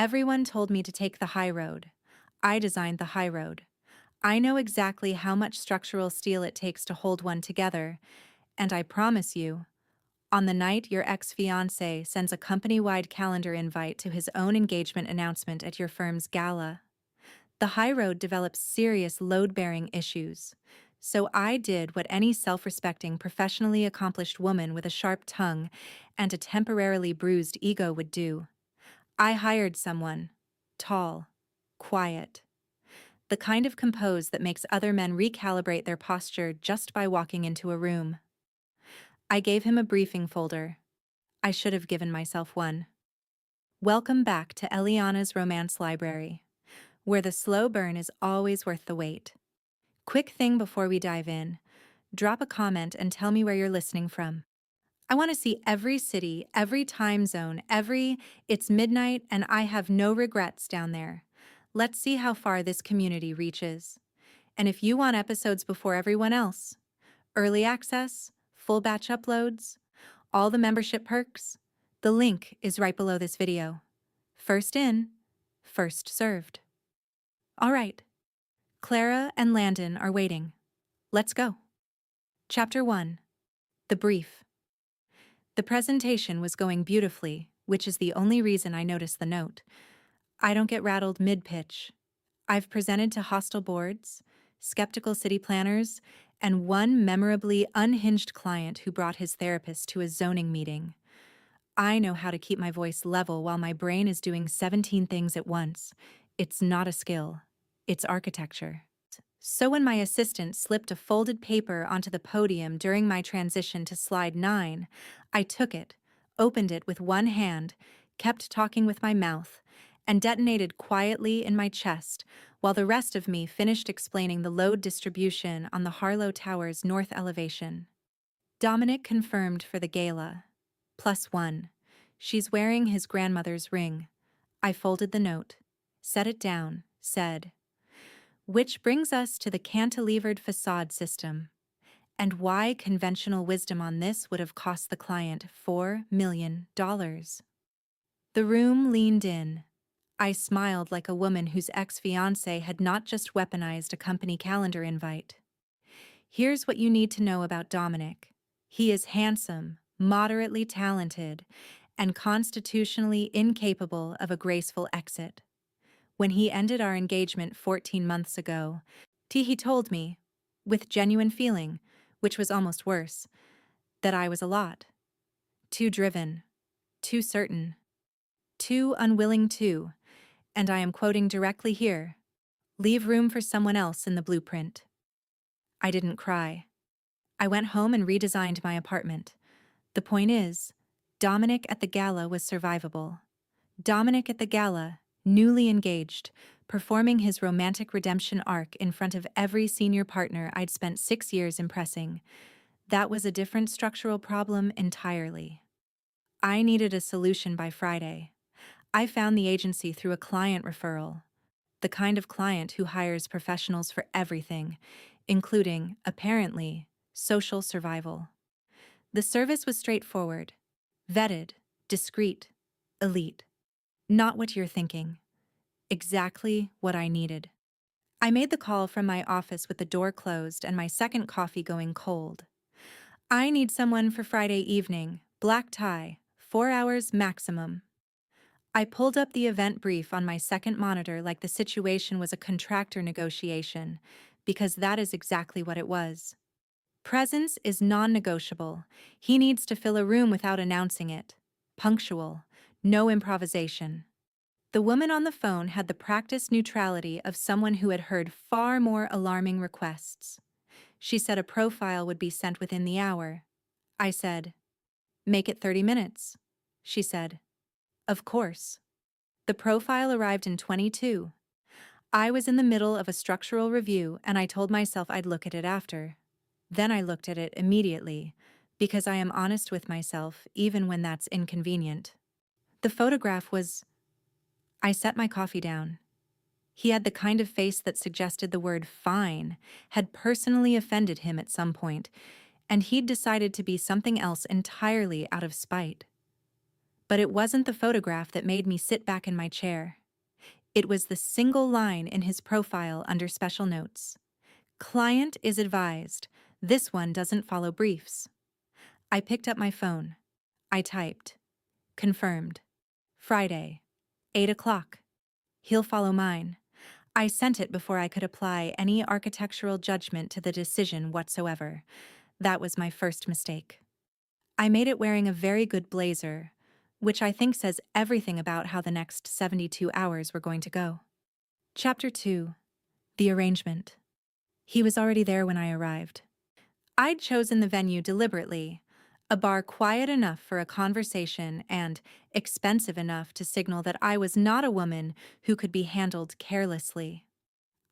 Everyone told me to take the high road. I designed the high road. I know exactly how much structural steel it takes to hold one together, and I promise you, on the night your ex-fiancé sends a company-wide calendar invite to his own engagement announcement at your firm's gala, the high road develops serious load-bearing issues. So I did what any self-respecting, professionally accomplished woman with a sharp tongue and a temporarily bruised ego would do. I hired someone. Tall. Quiet. The kind of compose that makes other men recalibrate their posture just by walking into a room. I gave him a briefing folder. I should have given myself one. Welcome back to Eliana's Romance Library, where the slow burn is always worth the wait. Quick thing before we dive in, drop a comment and tell me where you're listening from. I want to see every city, every time zone, it's midnight and I have no regrets down there. Let's see how far this community reaches. And if you want episodes before everyone else, early access, full batch uploads, all the membership perks, the link is right below this video. First in, first served. All right, Clara and Landon are waiting. Let's go. Chapter 1. The Brief. The presentation was going beautifully, which is the only reason I noticed the note. I don't get rattled mid-pitch. I've presented to hostile boards, skeptical city planners, and one memorably unhinged client who brought his therapist to a zoning meeting. I know how to keep my voice level while my brain is doing 17 things at once. It's not a skill. It's architecture. So when my assistant slipped a folded paper onto the podium during my transition to slide 9, I took it, opened it with one hand, kept talking with my mouth, and detonated quietly in my chest while the rest of me finished explaining the load distribution on the Harlow Tower's north elevation. Dominic confirmed for the gala. +1. She's wearing his grandmother's ring. I folded the note, set it down, said, which brings us to the cantilevered facade system, and why conventional wisdom on this would have cost the client $4 million. The room leaned in. I smiled like a woman whose ex-fiancé had not just weaponized a company calendar invite. Here's what you need to know about Dominic. He is handsome, moderately talented, and constitutionally incapable of a graceful exit. When he ended our engagement 14 months ago, he told me, with genuine feeling, which was almost worse, that I was a lot. Too driven, too certain, too unwilling to, and I am quoting directly here, leave room for someone else in the blueprint. I didn't cry. I went home and redesigned my apartment. The point is, Dominic at the gala was survivable. Dominic at the gala, newly engaged, performing his romantic redemption arc in front of every senior partner I'd spent 6 years impressing. That was a different structural problem entirely. I needed a solution by Friday. I found the agency through a client referral, the kind of client who hires professionals for everything, including, apparently, social survival. The service was straightforward, vetted, discreet, elite. Not what you're thinking. Exactly what I needed. I made the call from my office with the door closed and my second coffee going cold. I need someone for Friday evening, black tie, 4 hours maximum. I pulled up the event brief on my second monitor like the situation was a contractor negotiation, because that is exactly what it was. Presence is non-negotiable. He needs to fill a room without announcing it. Punctual. No improvisation. The woman on the phone had the practiced neutrality of someone who had heard far more alarming requests. She said a profile would be sent within the hour. I said, "Make it 30 minutes." She said, "Of course." The profile arrived in 22. I was in the middle of a structural review and I told myself I'd look at it after. Then I looked at it immediately, because I am honest with myself even when that's inconvenient. The photograph was... I set my coffee down. He had the kind of face that suggested the word fine had personally offended him at some point, and he'd decided to be something else entirely out of spite. But it wasn't the photograph that made me sit back in my chair. It was the single line in his profile under special notes. Client is advised. This one doesn't follow briefs. I picked up my phone. I typed. Confirmed. Friday. 8 o'clock. He'll follow mine. I sent it before I could apply any architectural judgment to the decision whatsoever. That was my first mistake. I made it wearing a very good blazer, which I think says everything about how the next 72 hours were going to go. Chapter 2. The Arrangement. He was already there when I arrived. I'd chosen the venue deliberately, a bar quiet enough for a conversation and expensive enough to signal that I was not a woman who could be handled carelessly.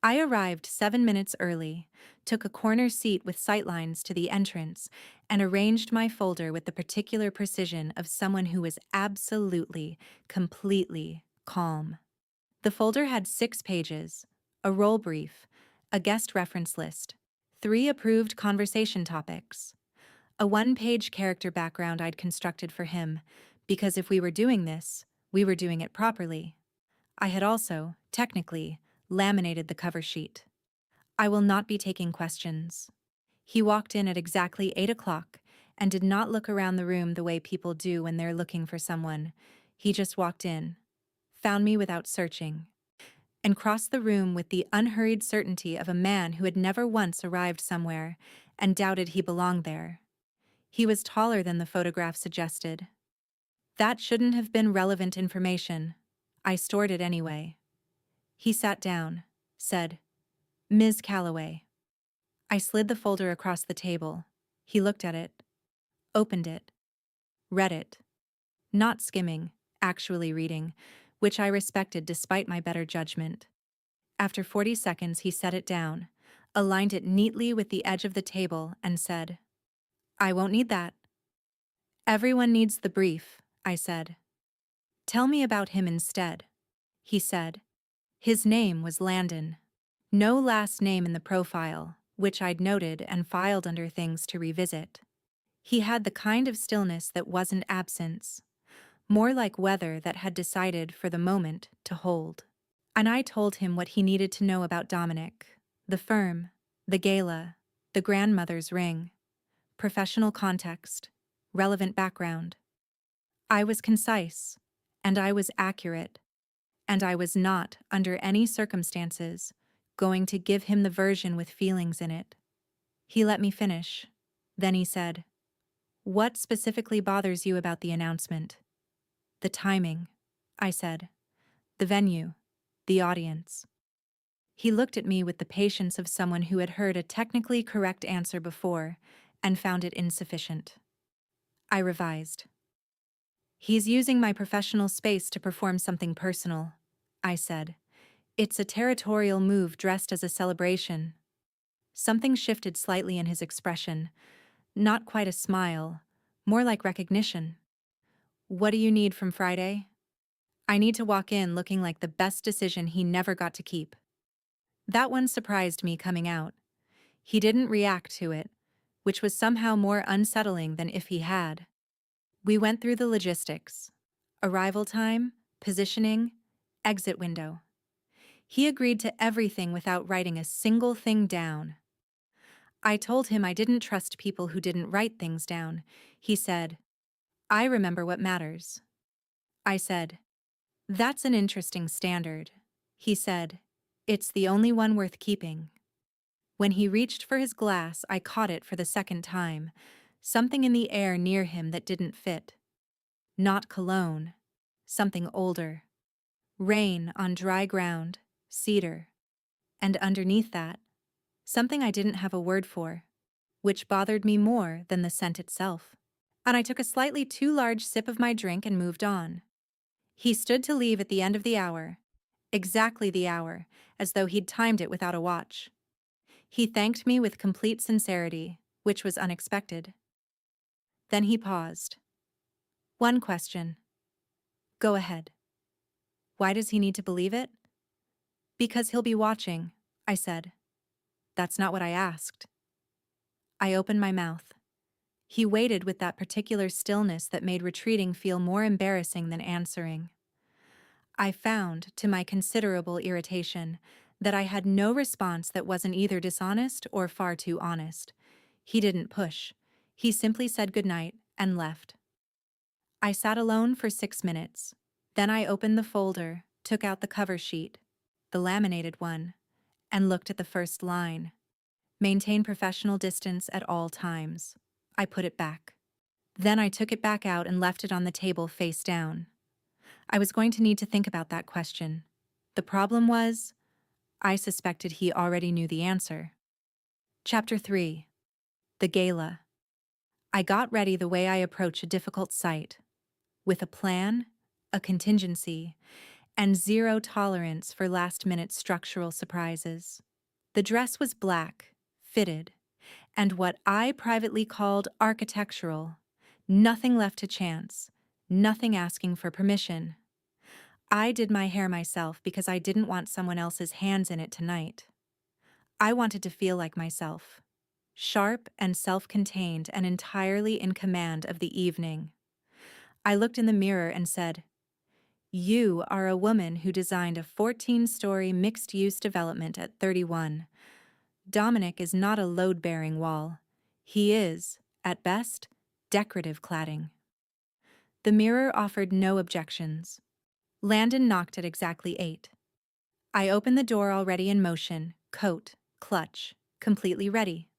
I arrived 7 minutes early, took a corner seat with sightlines to the entrance, and arranged my folder with the particular precision of someone who was absolutely, completely calm. The folder had 6 pages, a role brief, a guest reference list, 3 approved conversation topics, a 1-page character background I'd constructed for him, because if we were doing this, we were doing it properly. I had also, technically, laminated the cover sheet. I will not be taking questions. He walked in at exactly 8 o'clock and did not look around the room the way people do when they're looking for someone. He just walked in, found me without searching, and crossed the room with the unhurried certainty of a man who had never once arrived somewhere and doubted he belonged there. He was taller than the photograph suggested. That shouldn't have been relevant information. I stored it anyway. He sat down, said, "Ms. Calloway." I slid the folder across the table. He looked at it, opened it, read it. Not skimming, actually reading, which I respected despite my better judgment. After 40 seconds, he set it down, aligned it neatly with the edge of the table, and said, "I won't need that." "Everyone needs the brief," I said. "Tell me about him instead," he said. His name was Landon. No last name in the profile, which I'd noted and filed under things to revisit. He had the kind of stillness that wasn't absence, more like weather that had decided for the moment to hold. And I told him what he needed to know about Dominic, the firm, the gala, the grandmother's ring, professional context, relevant background. I was concise, and I was accurate, and I was not, under any circumstances, going to give him the version with feelings in it. He let me finish. Then he said, "What specifically bothers you about the announcement?" "The timing," I said. "The venue, the audience." He looked at me with the patience of someone who had heard a technically correct answer before and found it insufficient. I revised. "He's using my professional space to perform something personal," I said. "It's a territorial move dressed as a celebration." Something shifted slightly in his expression. Not quite a smile, more like recognition. "What do you need from Friday?" "I need to walk in looking like the best decision he never got to keep." That one surprised me coming out. He didn't react to it, which was somehow more unsettling than if he had. We went through the logistics. Arrival time, positioning, exit window. He agreed to everything without writing a single thing down. I told him I didn't trust people who didn't write things down. He said, "I remember what matters." I said, "That's an interesting standard." He said, "It's the only one worth keeping." When he reached for his glass, I caught it for the second time, something in the air near him that didn't fit. Not cologne, something older. Rain on dry ground, cedar. And underneath that, something I didn't have a word for, which bothered me more than the scent itself. And I took a slightly too large sip of my drink and moved on. He stood to leave at the end of the hour, exactly the hour, as though he'd timed it without a watch. He thanked me with complete sincerity, which was unexpected. Then he paused. "One question." "Go ahead." "Why does he need to believe it?" "Because he'll be watching," I said. "That's not what I asked." I opened my mouth. He waited with that particular stillness that made retreating feel more embarrassing than answering. I found, to my considerable irritation, that I had no response that wasn't either dishonest or far too honest. He didn't push. He simply said goodnight and left. I sat alone for 6 minutes. Then I opened the folder, took out the cover sheet, the laminated one, and looked at the first line. Maintain professional distance at all times. I put it back. Then I took it back out and left it on the table face down. I was going to need to think about that question. The problem was, I suspected he already knew the answer. Chapter 3. The Gala. I got ready the way I approach a difficult site, with a plan, a contingency, and zero tolerance for last-minute structural surprises. The dress was black, fitted, and what I privately called architectural. Nothing left to chance, nothing asking for permission. I did my hair myself because I didn't want someone else's hands in it tonight. I wanted to feel like myself, sharp and self-contained and entirely in command of the evening. I looked in the mirror and said, "You are a woman who designed a 14-story mixed-use development at 31. Dominic is not a load-bearing wall. He is, at best, decorative cladding." The mirror offered no objections. Landon knocked at exactly 8. I opened the door already in motion, coat, clutch, completely ready.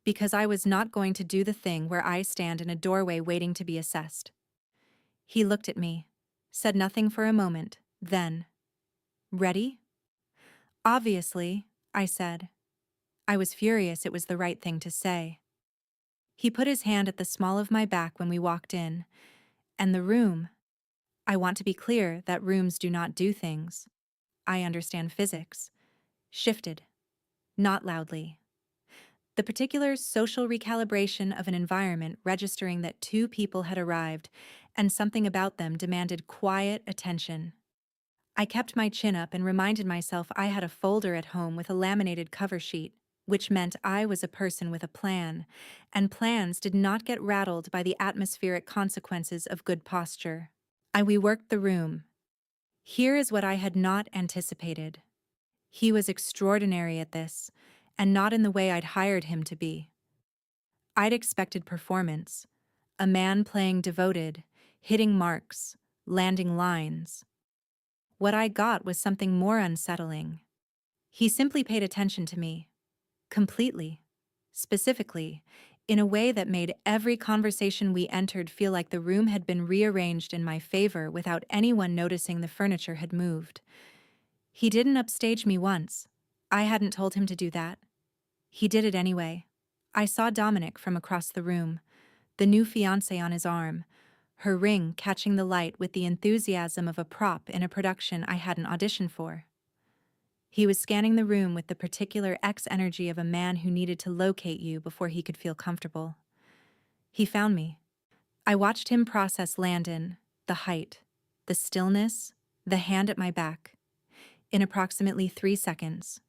Because I was not going to do the thing where I stand in a doorway waiting to be assessed. He looked at me, said nothing for a moment, then, "Ready?" "Obviously," I said. I was furious it was the right thing to say. He put his hand at the small of my back when we walked in, and the room. I want to be clear that rooms do not do things. I understand physics. Shifted. Not loudly. The particular social recalibration of an environment registering that two people had arrived, and something about them demanded quiet attention. I kept my chin up and reminded myself I had a folder at home with a laminated cover sheet, which meant I was a person with a plan, and plans did not get rattled by the atmospheric consequences of good posture. We worked the room. Here is what I had not anticipated. He was extraordinary at this, and not in the way I'd hired him to be. I'd expected performance, a man playing devoted, hitting marks, landing lines. What I got was something more unsettling. He simply paid attention to me, completely, specifically, in a way that made every conversation we entered feel like the room had been rearranged in my favor without anyone noticing the furniture had moved. He didn't upstage me once. I hadn't told him to do that. He did it anyway. I saw Dominic from across the room, the new fiancée on his arm, her ring catching the light with the enthusiasm of a prop in a production I hadn't auditioned for. He was scanning the room with the particular energy of a man who needed to locate you before he could feel comfortable. He found me. I watched him process Landon, the height, the stillness, the hand at my back. In approximately 3 seconds,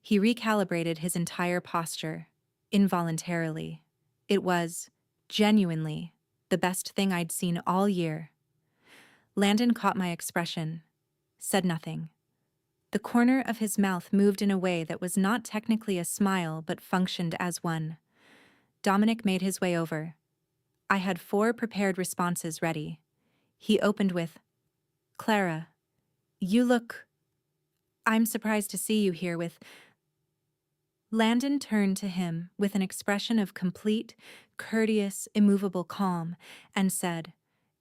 he recalibrated his entire posture, involuntarily. It was, genuinely, the best thing I'd seen all year. Landon caught my expression, said nothing. The corner of his mouth moved in a way that was not technically a smile but functioned as one. Dominic made his way over. I had 4 prepared responses ready. He opened with, "Clara, you look... I'm surprised to see you here with..." Landon turned to him with an expression of complete, courteous, immovable calm and said,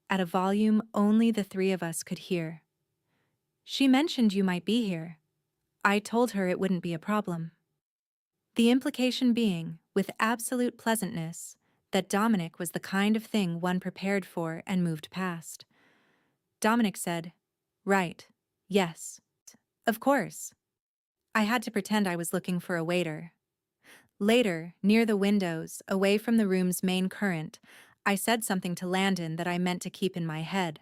at a volume only the 3 of us could hear, "She mentioned you might be here. I told her it wouldn't be a problem." The implication being, with absolute pleasantness, that Dominic was the kind of thing one prepared for and moved past. Dominic said, "Right, yes, of course." I had to pretend I was looking for a waiter. Later, near the windows, away from the room's main current, I said something to Landon that I meant to keep in my head.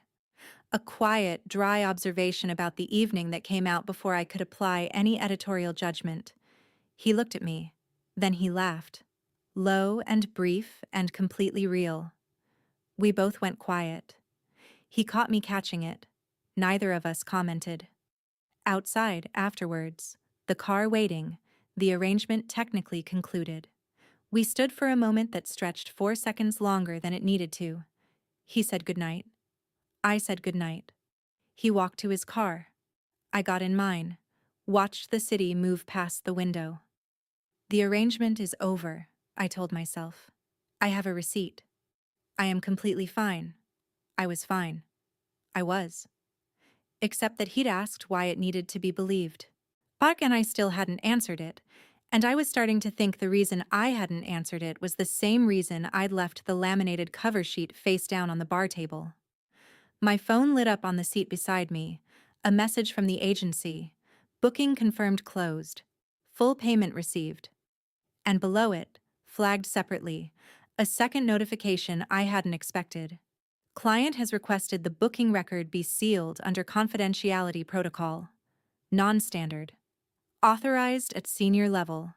A quiet, dry observation about the evening that came out before I could apply any editorial judgment. He looked at me. Then he laughed. low and brief and completely real. We both went quiet. He caught me catching it. Neither of us commented. Outside, afterwards, the car waiting, the arrangement technically concluded. We stood for a moment that stretched 4 seconds longer than it needed to. He said goodnight. I said goodnight. He walked to his car. I got in mine, watched the city move past the window. The arrangement is over, I told myself. I have a receipt. I am completely fine. I was fine. I was. Except that he'd asked why it needed to be believed. Buck and I still hadn't answered it, and I was starting to think the reason I hadn't answered it was the same reason I'd left the laminated cover sheet face down on the bar table. My phone lit up on the seat beside me, a message from the agency, booking confirmed closed, full payment received. And below it, flagged separately, a second notification I hadn't expected. Client has requested the booking record be sealed under confidentiality protocol. Non-standard. Authorized at senior level.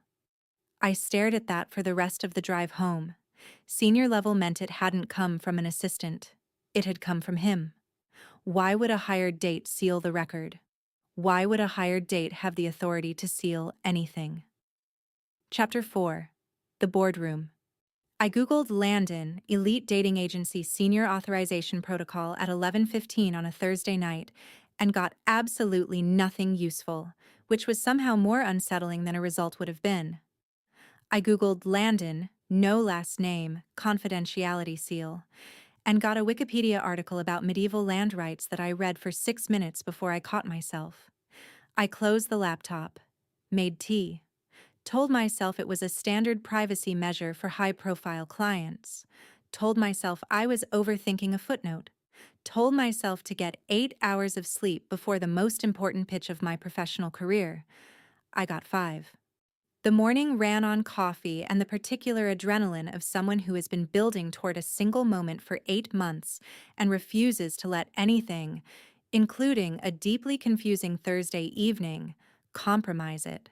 I stared at that for the rest of the drive home. Senior level meant it hadn't come from an assistant. It had come from him. Why would a hired date seal the record? Why would a hired date have the authority to seal anything? Chapter 4. The Boardroom. I googled Landon, Elite Dating Agency Senior Authorization Protocol at 11:15 on a Thursday night and got absolutely nothing useful, which was somehow more unsettling than a result would have been. I googled Landon, no last name, confidentiality seal, and got a Wikipedia article about medieval land rights that I read for 6 minutes before I caught myself. I closed the laptop, made tea, told myself it was a standard privacy measure for high-profile clients, told myself I was overthinking a footnote, told myself to get 8 hours of sleep before the most important pitch of my professional career. I got 5. The morning ran on coffee and the particular adrenaline of someone who has been building toward a single moment for 8 months and refuses to let anything, including a deeply confusing Thursday evening, compromise it.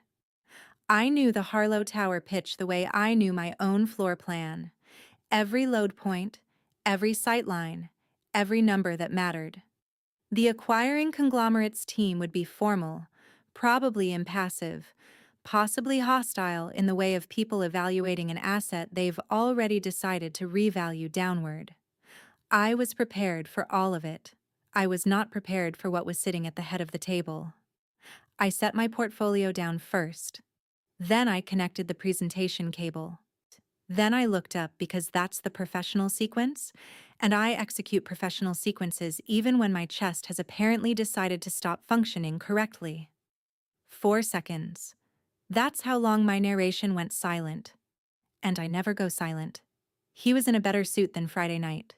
I knew the Harlow Tower pitch the way I knew my own floor plan. Every load point, every sightline, every number that mattered. The acquiring conglomerate's team would be formal, probably impassive, possibly hostile in the way of people evaluating an asset they've already decided to revalue downward. I was prepared for all of it. I was not prepared for what was sitting at the head of the table. I set my portfolio down first. Then I connected the presentation cable. Then I looked up because that's the professional sequence, and I execute professional sequences even when my chest has apparently decided to stop functioning correctly. 4 seconds. That's how long my narration went silent. And I never go silent. He was in a better suit than Friday night.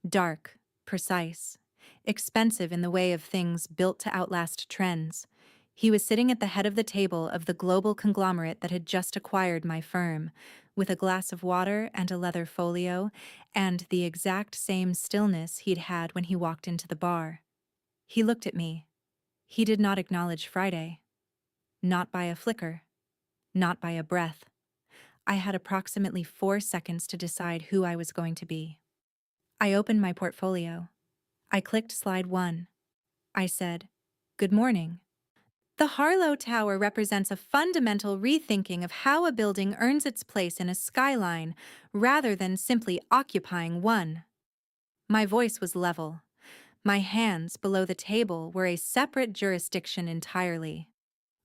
Dark, precise, expensive in the way of things built to outlast trends. He was sitting at the head of the table of the global conglomerate that had just acquired my firm, with a glass of water and a leather folio, and the exact same stillness he'd had when he walked into the bar. He looked at me. He did not acknowledge Friday. Not by a flicker. Not by a breath. I had approximately 4 seconds to decide who I was going to be. I opened my portfolio. I clicked slide 1. I said, "Good morning." The Harlow Tower represents a fundamental rethinking of how a building earns its place in a skyline rather than simply occupying one. My voice was level. My hands below the table were a separate jurisdiction entirely.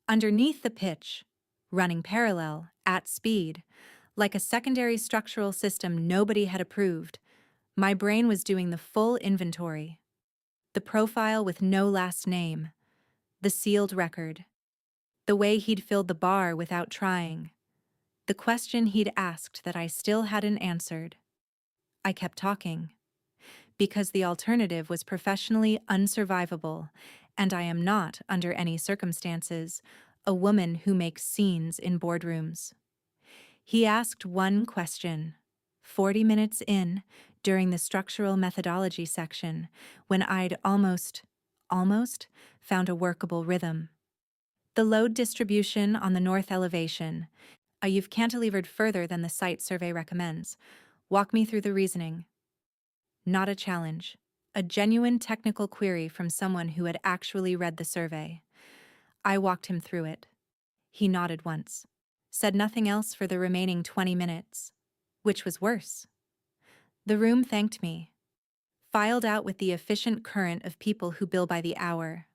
Underneath the pitch, running parallel, at speed, like a secondary structural system nobody had approved, my brain was doing the full inventory. The profile with no last name. The sealed record. The way he'd filled the bar without trying. The question he'd asked that I still hadn't answered. I kept talking. Because the alternative was professionally unsurvivable, and I am not, under any circumstances, a woman who makes scenes in boardrooms. He asked one question, 40 minutes in, during the structural methodology section, when I'd almost found a workable rhythm. The load distribution on the north elevation, You've cantilevered further than the site survey recommends. Walk me through the reasoning. Not a challenge. A genuine technical query from someone who had actually read the survey. I walked him through it. He nodded once. Said nothing else for the remaining 20 minutes. Which was worse. The room thanked me. Filed out with the efficient current of people who bill by the hour.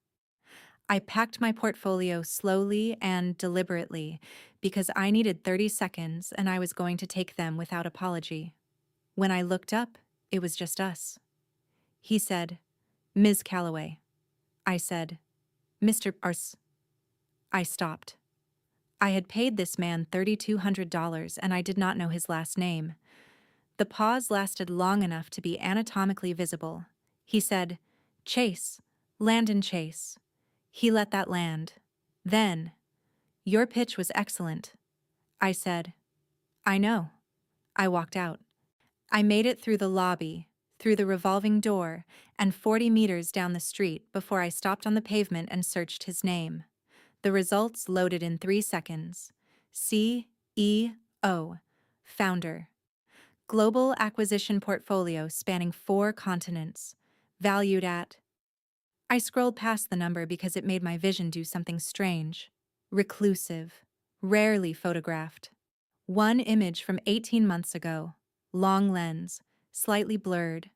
I packed my portfolio slowly and deliberately because I needed 30 seconds and I was going to take them without apology. When I looked up, it was just us. He said, "Ms. Calloway." I said, "Mr. Ars." I stopped. I had paid this man $3,200 and I did not know his last name. The pause lasted long enough to be anatomically visible. He said, "Chase, Landon Chase." He let that land. Then, "Your pitch was excellent." I said, "I know." I walked out. I made it through the lobby, through the revolving door, and 40 meters down the street before I stopped on the pavement and searched his name. The results loaded in 3 seconds. CEO, founder. Global acquisition portfolio spanning 4 continents. Valued at... I scrolled past the number because it made my vision do something strange. Reclusive. Rarely photographed. One image from 18 months ago. Long lens. Slightly blurred.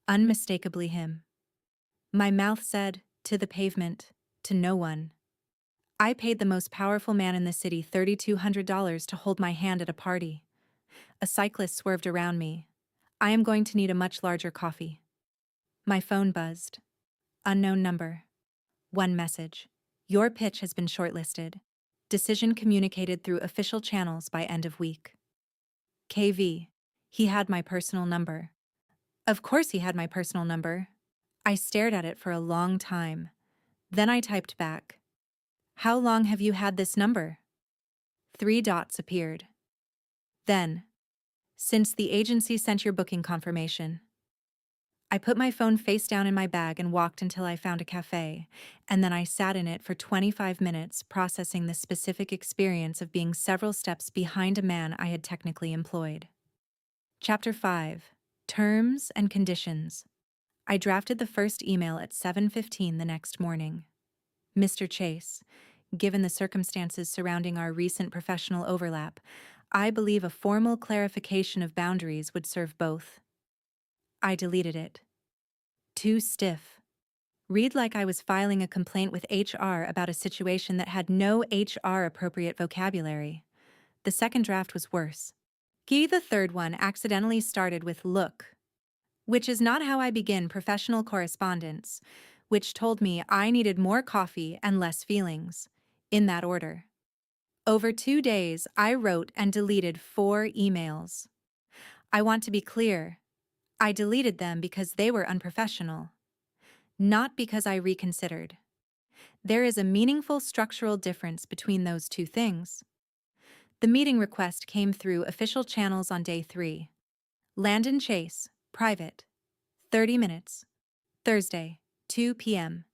Unmistakably him. My mouth said, to the pavement, to no one. I paid the most powerful man in the city $3,200 to hold my hand at a party. A cyclist swerved around me. I am going to need a much larger coffee. My phone buzzed. Unknown number. One message. Your pitch has been shortlisted. Decision communicated through official channels by end of week. KV. He had my personal number. Of course he had my personal number. I stared at it for a long time. Then I typed back. How long have you had this number? 3 dots appeared. Then, since the agency sent your booking confirmation. I put my phone face down in my bag and walked until I found a cafe, and then I sat in it for 25 minutes processing the specific experience of being several steps behind a man I had technically employed. Chapter 5. Terms and Conditions. I drafted the first email at 7:15 the next morning. Mr. Chase, given the circumstances surrounding our recent professional overlap, I believe a formal clarification of boundaries would serve both. I deleted it. Too stiff. Read like I was filing a complaint with HR about a situation that had no HR-appropriate vocabulary. The second draft was worse. The third one accidentally started with "look," which is not how I begin professional correspondence, which told me I needed more coffee and less feelings, in that order. Over 2 days, I wrote and deleted 4 emails. I want to be clear. I deleted them because they were unprofessional, not because I reconsidered. There is a meaningful structural difference between those two things. The meeting request came through official channels on day 3. Landon Chase, private. 30 minutes. Thursday, 2 p.m.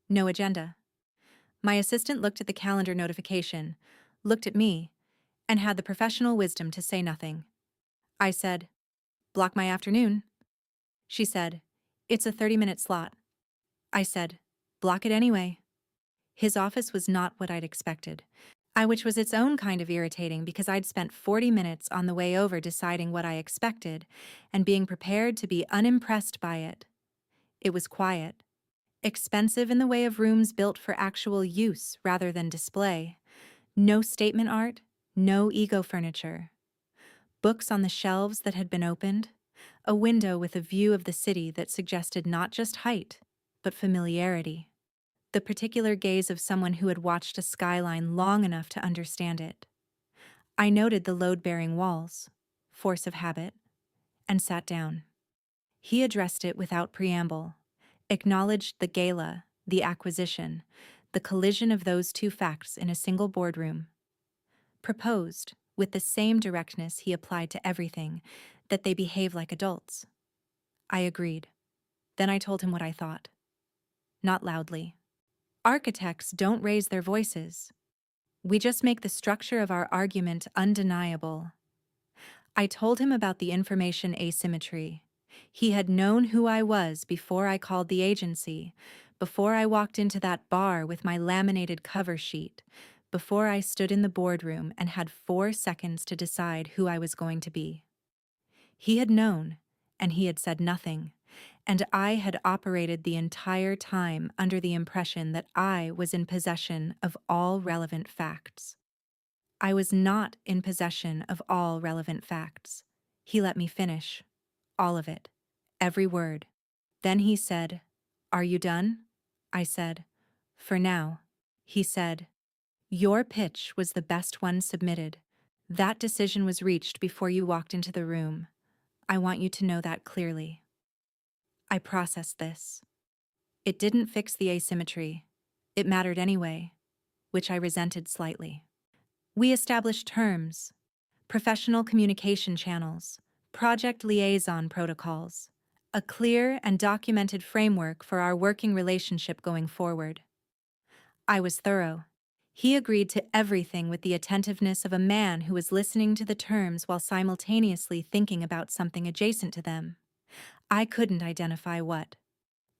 No agenda. My assistant looked at the calendar notification, looked at me, and had the professional wisdom to say nothing. I said, "Block my afternoon." She said, "It's a 30-minute slot." I said, "Block it anyway." His office was not what I'd expected, which was its own kind of irritating because I'd spent 40 minutes on the way over deciding what I expected and being prepared to be unimpressed by it. It was quiet. Expensive in the way of rooms built for actual use rather than display. No statement art, no ego furniture. Books on the shelves that had been opened. A window with a view of the city that suggested not just height, but familiarity. The particular gaze of someone who had watched a skyline long enough to understand it. I noted the load-bearing walls, force of habit, and sat down. He addressed it without preamble, acknowledged the gala, the acquisition, the collision of those two facts in a single boardroom. Proposed, with the same directness he applied to everything, that they behave like adults. I agreed. Then I told him what I thought. Not loudly. Architects don't raise their voices. We just make the structure of our argument undeniable. I told him about the information asymmetry. He had known who I was before I called the agency, before I walked into that bar with my laminated cover sheet, before I stood in the boardroom and had 4 seconds to decide who I was going to be. He had known, and he had said nothing, and I had operated the entire time under the impression that I was in possession of all relevant facts. I was not in possession of all relevant facts. He let me finish. All of it. Every word. Then he said, "Are you done?" I said, "For now." He said, "Your pitch was the best one submitted. That decision was reached before you walked into the room. I want you to know that clearly." I processed this. It didn't fix the asymmetry. It mattered anyway, which I resented slightly. We established terms, professional communication channels, project liaison protocols, a clear and documented framework for our working relationship going forward. I was thorough. He agreed to everything with the attentiveness of a man who was listening to the terms while simultaneously thinking about something adjacent to them. I couldn't identify what.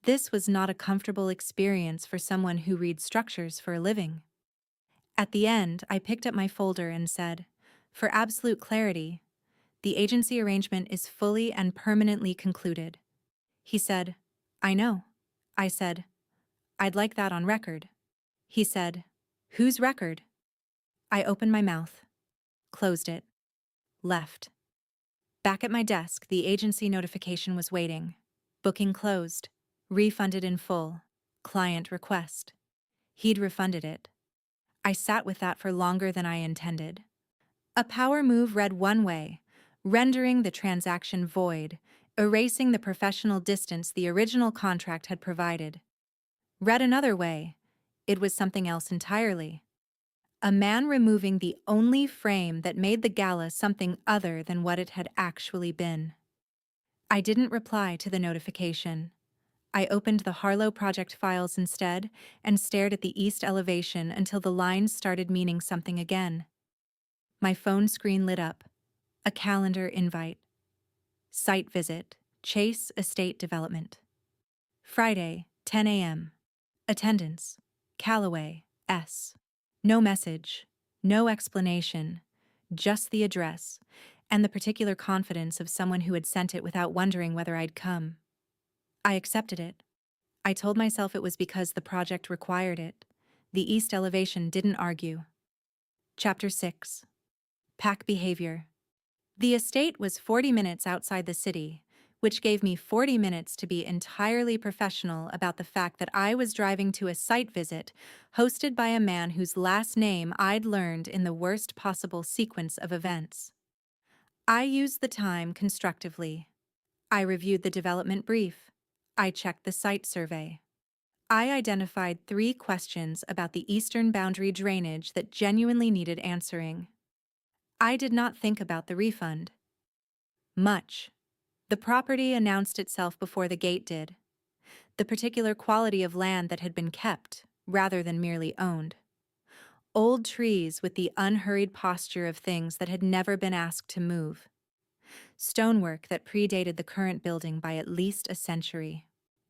This was not a comfortable experience for someone who reads structures for a living. At the end, I picked up my folder and said, "For absolute clarity, the agency arrangement is fully and permanently concluded." He said, "I know." I said, "I'd like that on record." He said, "Whose record?" I opened my mouth, closed it, left. Back at my desk, the agency notification was waiting. Booking closed. Refunded in full. Client request. He'd refunded it. I sat with that for longer than I intended. A power move read one way, rendering the transaction void, erasing the professional distance the original contract had provided. Read another way, it was something else entirely. A man removing the only frame that made the gala something other than what it had actually been. I didn't reply to the notification. I opened the Harlow project files instead and stared at the east elevation until the lines started meaning something again. My phone screen lit up. A calendar invite. Site visit, Chase Estate Development. Friday, 10 a.m. Attendance, Callaway, S. No message, no explanation, just the address, and the particular confidence of someone who had sent it without wondering whether I'd come. I accepted it. I told myself it was because the project required it. The east elevation didn't argue. Chapter 6. Pack Behavior. The estate was 40 minutes outside the city, which gave me 40 minutes to be entirely professional about the fact that I was driving to a site visit hosted by a man whose last name I'd learned in the worst possible sequence of events. I used the time constructively. I reviewed the development brief. I checked the site survey. I identified 3 questions about the eastern boundary drainage that genuinely needed answering. I did not think about the refund. Much. The property announced itself before the gate did. The particular quality of land that had been kept, rather than merely owned. Old trees with the unhurried posture of things that had never been asked to move. Stonework that predated the current building by at least a century.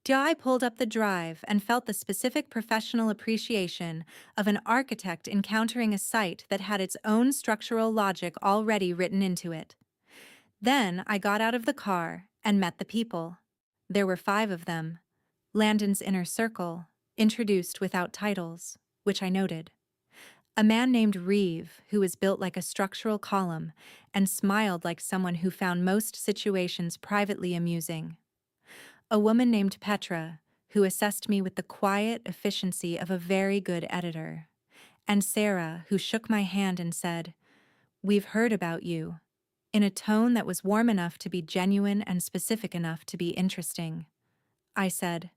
I pulled up the drive and felt the specific professional appreciation of an architect encountering a site that had its own structural logic already written into it. Then I got out of the car and met the people. There were 5 of them. Landon's inner circle, introduced without titles, which I noted. A man named Reeve, who was built like a structural column and smiled like someone who found most situations privately amusing. A woman named Petra, who assessed me with the quiet efficiency of a very good editor. And Sarah, who shook my hand and said, "We've heard about you," in a tone that was warm enough to be genuine and specific enough to be interesting. I said,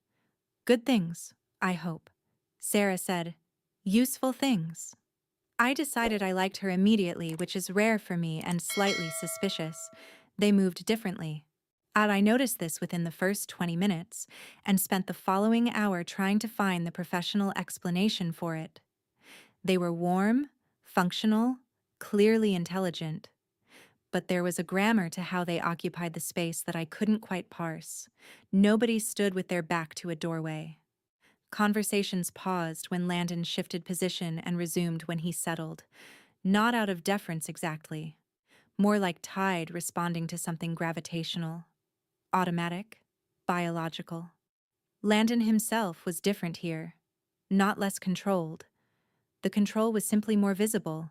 "Good things, I hope." Sarah said, "Useful things." I decided I liked her immediately, which is rare for me and slightly suspicious. They moved differently. I noticed this within the first 20 minutes and spent the following hour trying to find the professional explanation for it. They were warm, functional, clearly intelligent. But there was a grammar to how they occupied the space that I couldn't quite parse. Nobody stood with their back to a doorway. Conversations paused when Landon shifted position and resumed when he settled. Not out of deference exactly. More like tide responding to something gravitational. Automatic. Biological. Landon himself was different here. Not less controlled. The control was simply more visible,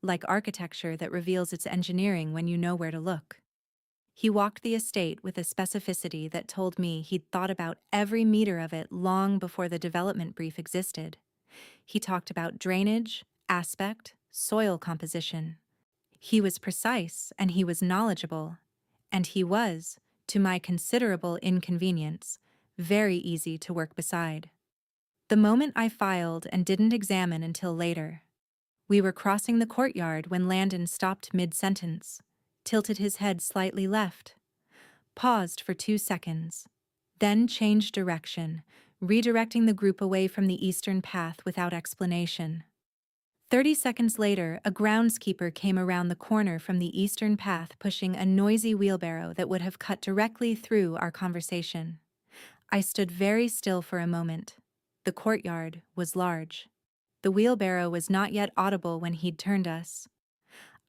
like architecture that reveals its engineering when you know where to look. He walked the estate with a specificity that told me he'd thought about every meter of it long before the development brief existed. He talked about drainage, aspect, soil composition. He was precise and he was knowledgeable. And he was, to my considerable inconvenience, very easy to work beside. The moment I filed and didn't examine until later. We were crossing the courtyard when Landon stopped mid-sentence, tilted his head slightly left, paused for 2 seconds, then changed direction, redirecting the group away from the eastern path without explanation. 30 seconds later, a groundskeeper came around the corner from the eastern path pushing a noisy wheelbarrow that would have cut directly through our conversation. I stood very still for a moment. The courtyard was large. The wheelbarrow was not yet audible when he'd turned us.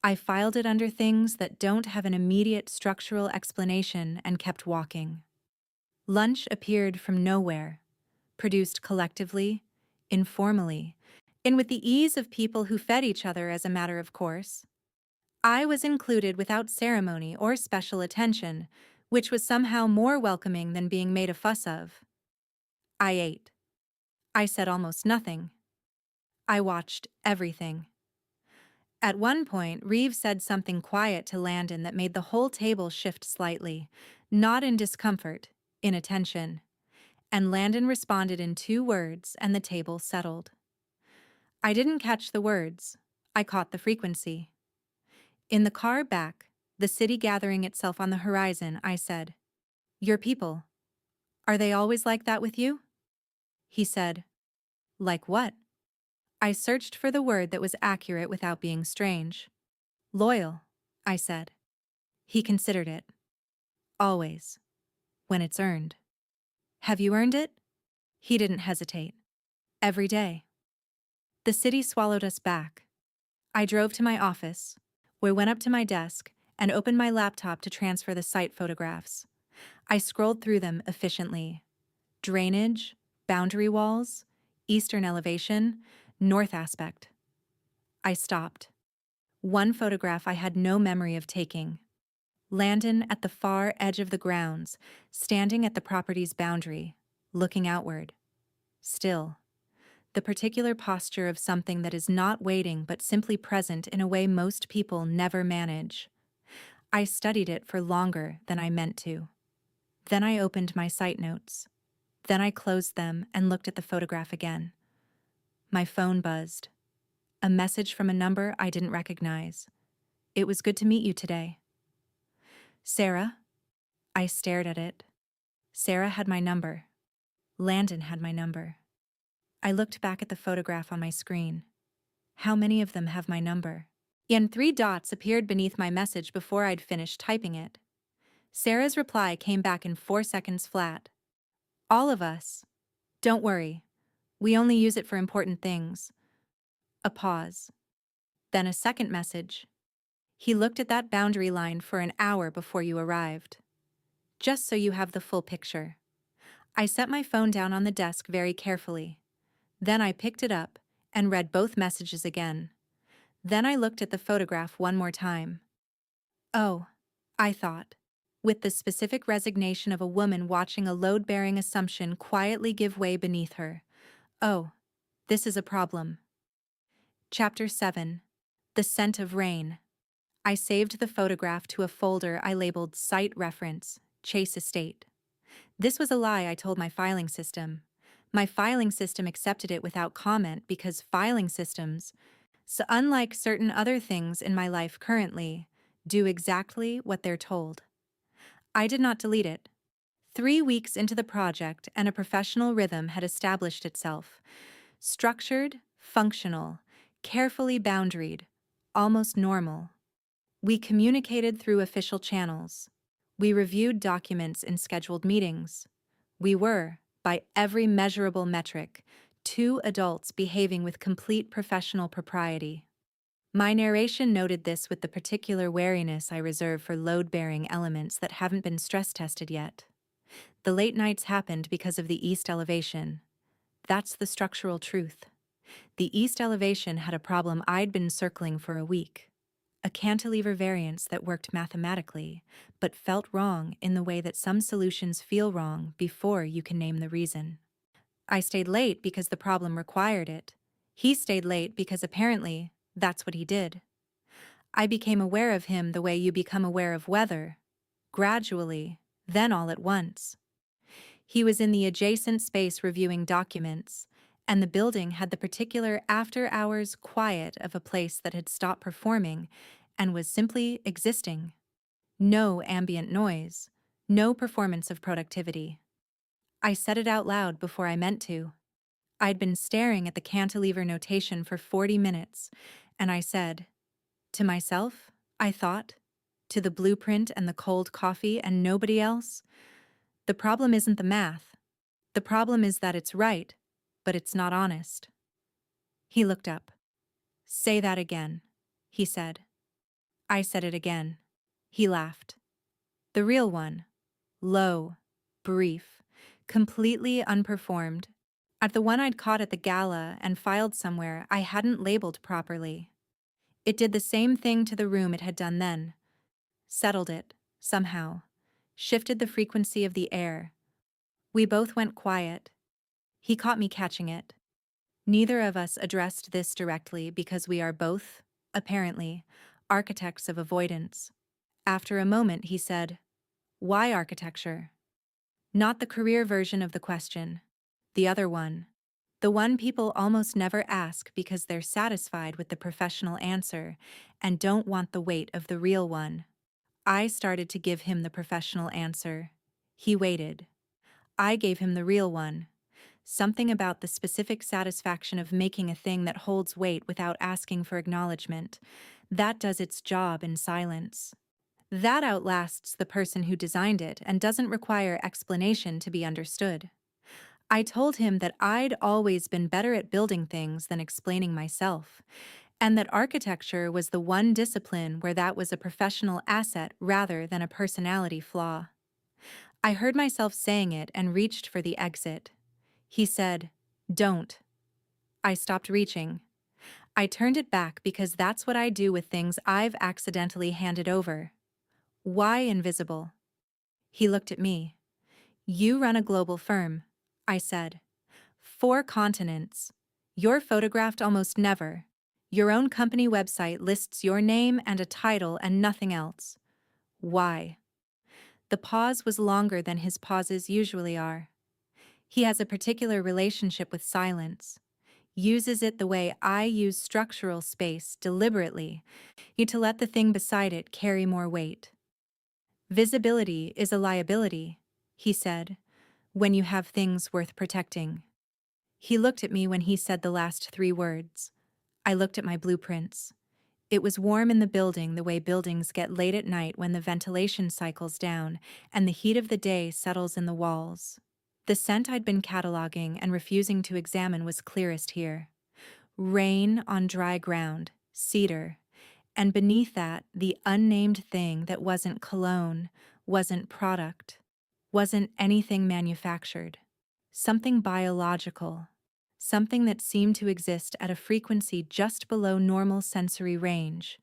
I filed it under things that don't have an immediate structural explanation and kept walking. Lunch appeared from nowhere, produced collectively, informally, and with the ease of people who fed each other as a matter of course. I was included without ceremony or special attention, which was somehow more welcoming than being made a fuss of. I ate. I said almost nothing. I watched everything. At one point, Reeve said something quiet to Landon that made the whole table shift slightly, not in discomfort, in attention. And Landon responded in 2 words and the table settled. I didn't catch the words. I caught the frequency. In the car back, the city gathering itself on the horizon, I said, "Your people. Are they always like that with you?" He said, "Like what?" I searched for the word that was accurate without being strange. "Loyal," I said. He considered it. "Always. When it's earned." "Have you earned it?" He didn't hesitate. "Every day." The city swallowed us back. I drove to my office. We went up to my desk and opened my laptop to transfer the site photographs. I scrolled through them efficiently. Drainage, boundary walls, eastern elevation, north aspect. I stopped. One photograph I had no memory of taking. Landon at the far edge of the grounds, standing at the property's boundary, looking outward. Still. The particular posture of something that is not waiting but simply present in a way most people never manage. I studied it for longer than I meant to. Then I opened my site notes. Then I closed them and looked at the photograph again. My phone buzzed. A message from a number I didn't recognize. "It was good to meet you today." "Sarah?" I stared at it. Sarah had my number. Landon had my number. I looked back at the photograph on my screen. How many of them have my number? And 3 dots appeared beneath my message before I'd finished typing it. Sarah's reply came back in 4 seconds flat. "All of us. Don't worry. We only use it for important things." A pause. Then a second message. "He looked at that boundary line for an hour before you arrived. Just so you have the full picture." I set my phone down on the desk very carefully. Then I picked it up and read both messages again. Then I looked at the photograph one more time. Oh, I thought, with the specific resignation of a woman watching a load-bearing assumption quietly give way beneath her. Oh, this is a problem. Chapter 7. The Scent of Rain. I saved the photograph to a folder I labeled Site Reference, Chase Estate. This was a lie I told my filing system. My filing system accepted it without comment because filing systems, so unlike certain other things in my life currently, do exactly what they're told. I did not delete it. 3 weeks into the project and a professional rhythm had established itself. Structured, functional, Carefully boundaried, almost normal. We communicated through official channels. We reviewed documents in scheduled meetings. We were, by every measurable metric, two adults behaving with complete professional propriety. My narration noted this with the particular wariness I reserve for load-bearing elements that haven't been stress-tested yet. The late nights happened because of the east elevation. That's the structural truth. The east elevation had a problem I'd been circling for a week. A cantilever variance that worked mathematically, but felt wrong in the way that some solutions feel wrong before you can name the reason. I stayed late because the problem required it. He stayed late because apparently that's what he did. I became aware of him the way you become aware of weather. Gradually, then all at once. He was in the adjacent space reviewing documents, and the building had the particular after-hours quiet of a place that had stopped performing and was simply existing. No ambient noise, no performance of productivity. I said it out loud before I meant to. I'd been staring at the cantilever notation for 40 minutes, and I said, to myself, I thought, to the blueprint and the cold coffee and nobody else, the problem isn't the math. The problem is that it's right, but it's not honest. He looked up. Say that again, he said. I said it again. He laughed. The real one. Low, brief, completely unperformed. At the one I'd caught at the gala and filed somewhere I hadn't labeled properly. It did the same thing to the room it had done then. Settled it, somehow. Shifted the frequency of the air. We both went quiet. He caught me catching it. Neither of us addressed this directly because we are both, apparently, architects of avoidance. After a moment he said, why architecture? Not the career version of the question. The other one. The one people almost never ask because they're satisfied with the professional answer and don't want the weight of the real one. I started to give him the professional answer. He waited. I gave him the real one. Something about the specific satisfaction of making a thing that holds weight without asking for acknowledgement. That does its job in silence. That outlasts the person who designed it and doesn't require explanation to be understood. I told him that I'd always been better at building things than explaining myself, and that architecture was the one discipline where that was a professional asset rather than a personality flaw. I heard myself saying it and reached for the exit. He said, don't. I stopped reaching. I turned it back because that's what I do with things I've accidentally handed over. Why invisible? He looked at me. You run a global firm, I said. 4 continents. You're photographed almost never. Your own company website lists your name and a title and nothing else. Why? The pause was longer than his pauses usually are. He has a particular relationship with silence. Uses it the way I use structural space deliberately, to let the thing beside it carry more weight. Visibility is a liability, he said, when you have things worth protecting. He looked at me when he said the last 3 words. I looked at my blueprints. It was warm in the building the way buildings get late at night when the ventilation cycles down and the heat of the day settles in the walls. The scent I'd been cataloging and refusing to examine was clearest here. Rain on dry ground, cedar, and beneath that, the unnamed thing that wasn't cologne, wasn't product, wasn't anything manufactured. Something biological. Something that seemed to exist at a frequency just below normal sensory range,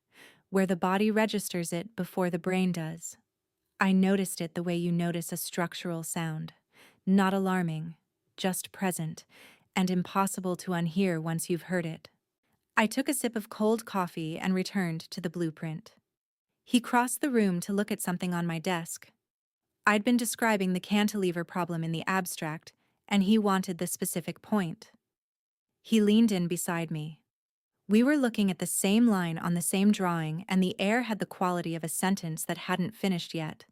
where the body registers it before the brain does. I noticed it the way you notice a structural sound. Not alarming, just present, and impossible to unhear once you've heard it. I took a sip of cold coffee and returned to the blueprint. He crossed the room to look at something on my desk. I'd been describing the cantilever problem in the abstract, and he wanted the specific point. He leaned in beside me. We were looking at the same line on the same drawing, and the air had the quality of a sentence that hadn't finished yet.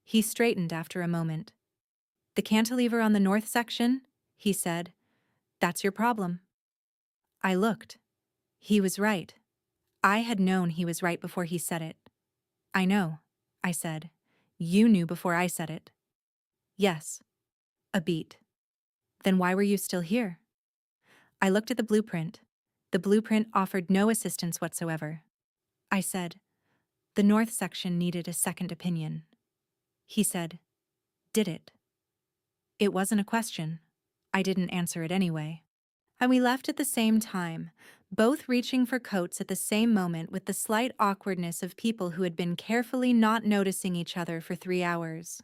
He straightened after a moment. The cantilever on the north section? He said. That's your problem. I looked. He was right. I had known he was right before he said it. I know, I said. You knew before I said it. Yes. A beat. Then why were you still here? I looked at the blueprint. The blueprint offered no assistance whatsoever. I said, the north section needed a second opinion. He said, did it? It wasn't a question. I didn't answer it anyway. And we left at the same time, both reaching for coats at the same moment with the slight awkwardness of people who had been carefully not noticing each other for 3 hours.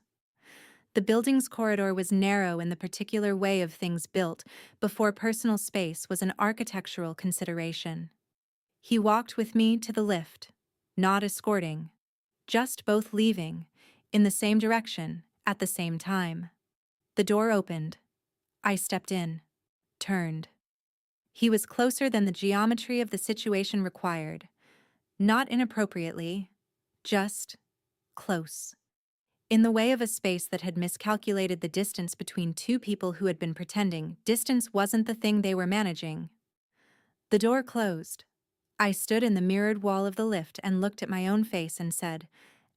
The building's corridor was narrow in the particular way of things built before personal space was an architectural consideration. He walked with me to the lift, not escorting, just both leaving, in the same direction, at the same time. The door opened. I stepped in, turned. He was closer than the geometry of the situation required. Not inappropriately, just close. In the way of a space that had miscalculated the distance between two people who had been pretending distance wasn't the thing they were managing. The door closed. I stood in the mirrored wall of the lift and looked at my own face and said,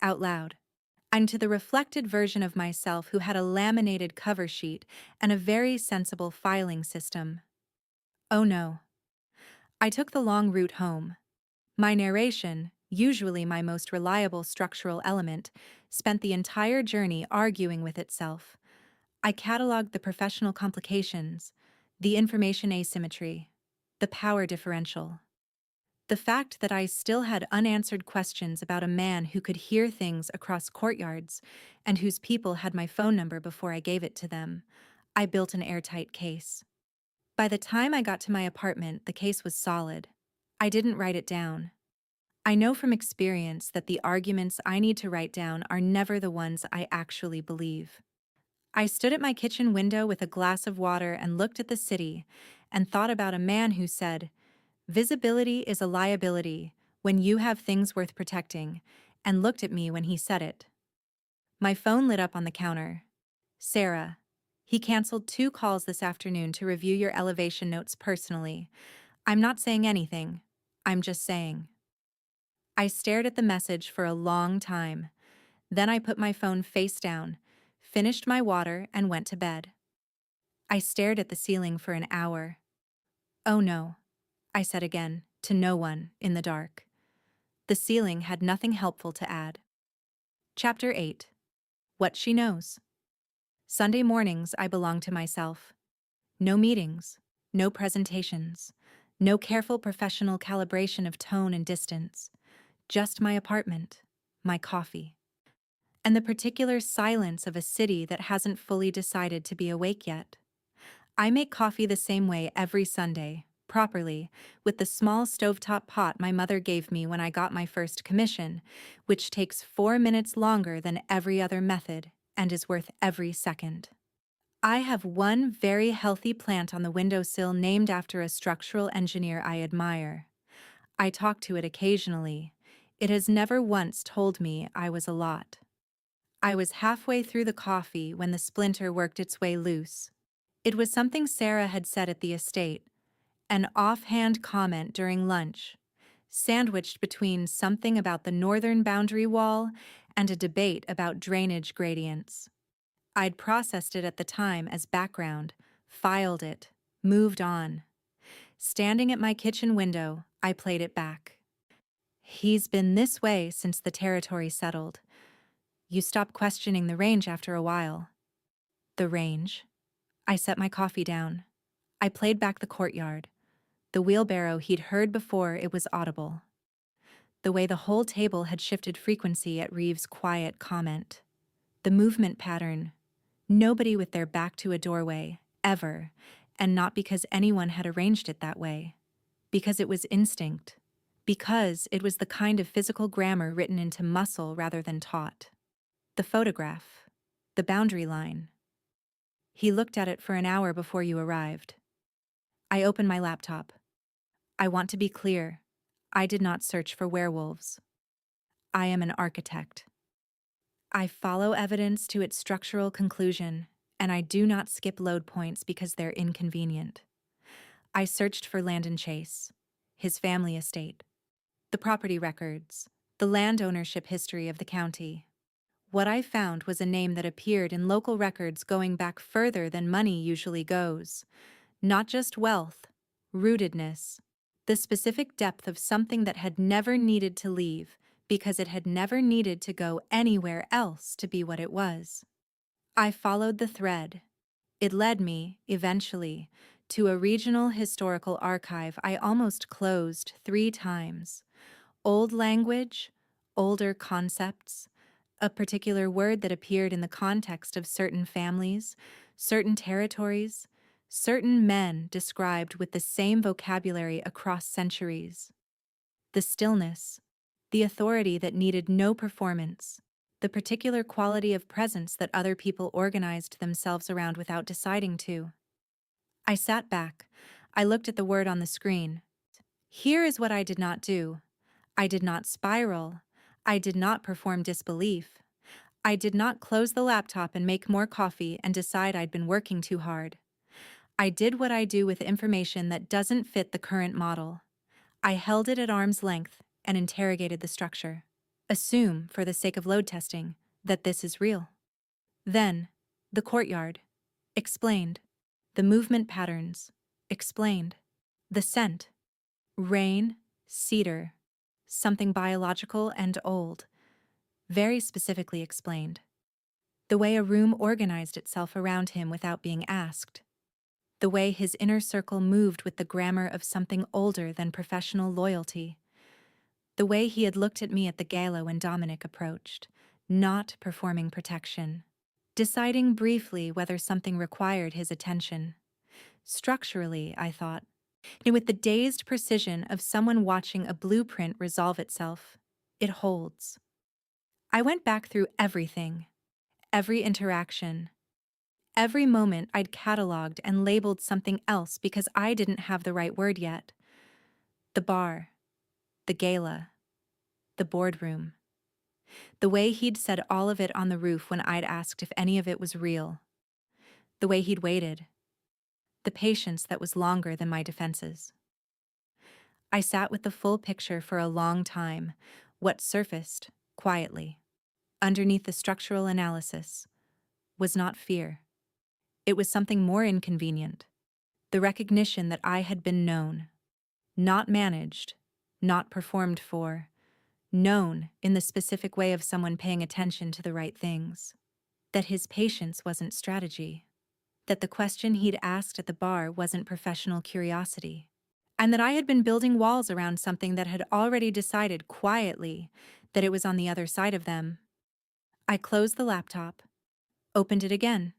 out loud, and to the reflected version of myself who had a laminated cover sheet and a very sensible filing system. Oh no. I took the long route home. My narration, usually my most reliable structural element, spent the entire journey arguing with itself. I cataloged the professional complications, the information asymmetry, the power differential. The fact that I still had unanswered questions about a man who could hear things across courtyards and whose people had my phone number before I gave it to them. I built an airtight case. By the time I got to my apartment, the case was solid. I didn't write it down. I know from experience that the arguments I need to write down are never the ones I actually believe. I stood at my kitchen window with a glass of water and looked at the city and thought about a man who said, visibility is a liability when you have things worth protecting, and looked at me when he said it. My phone lit up on the counter. Sarah, he canceled 2 calls this afternoon to review your elevation notes personally. I'm not saying anything. I'm just saying. I stared at the message for a long time. Then I put my phone face down, finished my water, and went to bed. I stared at the ceiling for an hour. Oh no, I said again, to no one, in the dark. The ceiling had nothing helpful to add. Chapter 8. What She Knows. Sunday mornings I belong to myself. No meetings, no presentations, no careful professional calibration of tone and distance. Just my apartment, my coffee, and the particular silence of a city that hasn't fully decided to be awake yet. I make coffee the same way every Sunday, properly, with the small stovetop pot my mother gave me when I got my first commission, which takes 4 minutes longer than every other method and is worth every second. I have one very healthy plant on the windowsill named after a structural engineer I admire. I talk to it occasionally. It has never once told me I was a lot. I was halfway through the coffee when the splinter worked its way loose. It was something Sarah had said at the estate, an offhand comment during lunch, sandwiched between something about the northern boundary wall and a debate about drainage gradients. I'd processed it at the time as background, filed it, moved on. Standing at my kitchen window, I played it back. He's been this way since the territory settled. You stop questioning the range after a while. The range. I set my coffee down. I played back the courtyard. The wheelbarrow he'd heard before it was audible. The way the whole table had shifted frequency at Reeves' quiet comment. The movement pattern. Nobody with their back to a doorway, ever, and not because anyone had arranged it that way. Because it was instinct. Because it was the kind of physical grammar written into muscle rather than taught. The photograph. The boundary line. He looked at it for an hour before you arrived. I opened my laptop. I want to be clear. I did not search for werewolves. I am an architect. I follow evidence to its structural conclusion, and I do not skip load points because they're inconvenient. I searched for Landon Chase. his family estate, the property records, the land ownership history of the county. What I found was a name that appeared in local records going back further than money usually goes. Not just wealth, rootedness, the specific depth of something that had never needed to leave because it had never needed to go anywhere else to be what it was. I followed the thread. It led me, eventually, to a regional historical archive I almost closed 3 times. Old language, older concepts, a particular word that appeared in the context of certain families, certain territories, certain men described with the same vocabulary across centuries. The stillness, the authority that needed no performance, the particular quality of presence that other people organized themselves around without deciding to. I sat back. I looked at the word on the screen. Here is what I did not do. I did not spiral. I did not perform disbelief. I did not close the laptop and make more coffee and decide I'd been working too hard. I did what I do with information that doesn't fit the current model. I held it at arm's length and interrogated the structure. Assume, for the sake of load testing, that this is real. Then, the courtyard. Explained. The movement patterns. Explained. The scent. Rain, cedar. Something biological and old. Very specifically explained. The way a room organized itself around him without being asked. The way his inner circle moved with the grammar of something older than professional loyalty. The way he had looked at me at the gala when Dominic approached, not performing protection. Deciding briefly whether something required his attention. Structurally, I thought, and with the dazed precision of someone watching a blueprint resolve itself, it holds. I went back through everything, every interaction, every moment I'd cataloged and labeled something else because I didn't have the right word yet. The bar, the gala, the boardroom. The way he'd said all of it on the roof when I'd asked if any of it was real. The way he'd waited. The patience that was longer than my defenses. I sat with the full picture for a long time, what surfaced, quietly, underneath the structural analysis, was not fear. It was something more inconvenient. The recognition that I had been known. Not managed, not performed for. Known in the specific way of someone paying attention to the right things. That his patience wasn't strategy. That the question he'd asked at the bar wasn't professional curiosity. And that I had been building walls around something that had already decided quietly that it was on the other side of them. I closed the laptop, opened it again,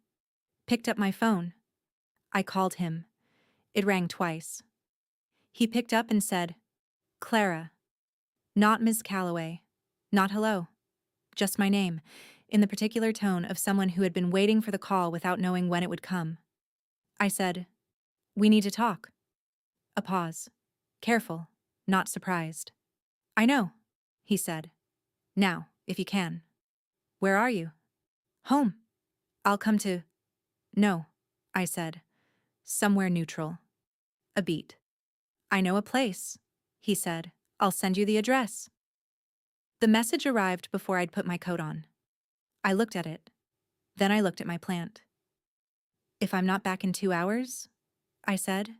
picked up my phone. I called him. It rang twice. He picked up and said, "Clara." Not Ms. Calloway. Not hello. Just my name, in the particular tone of someone who had been waiting for the call without knowing when it would come. I said, "We need to talk." A pause. Careful, not surprised. "I know," he said. "Now, if you can." "Where are you?" "Home. I'll come to—" "No," I said. "Somewhere neutral." A beat. "I know a place," he said. "I'll send you the address." The message arrived before I'd put my coat on. I looked at it. Then I looked at my plant. "If I'm not back in 2 hours," I said,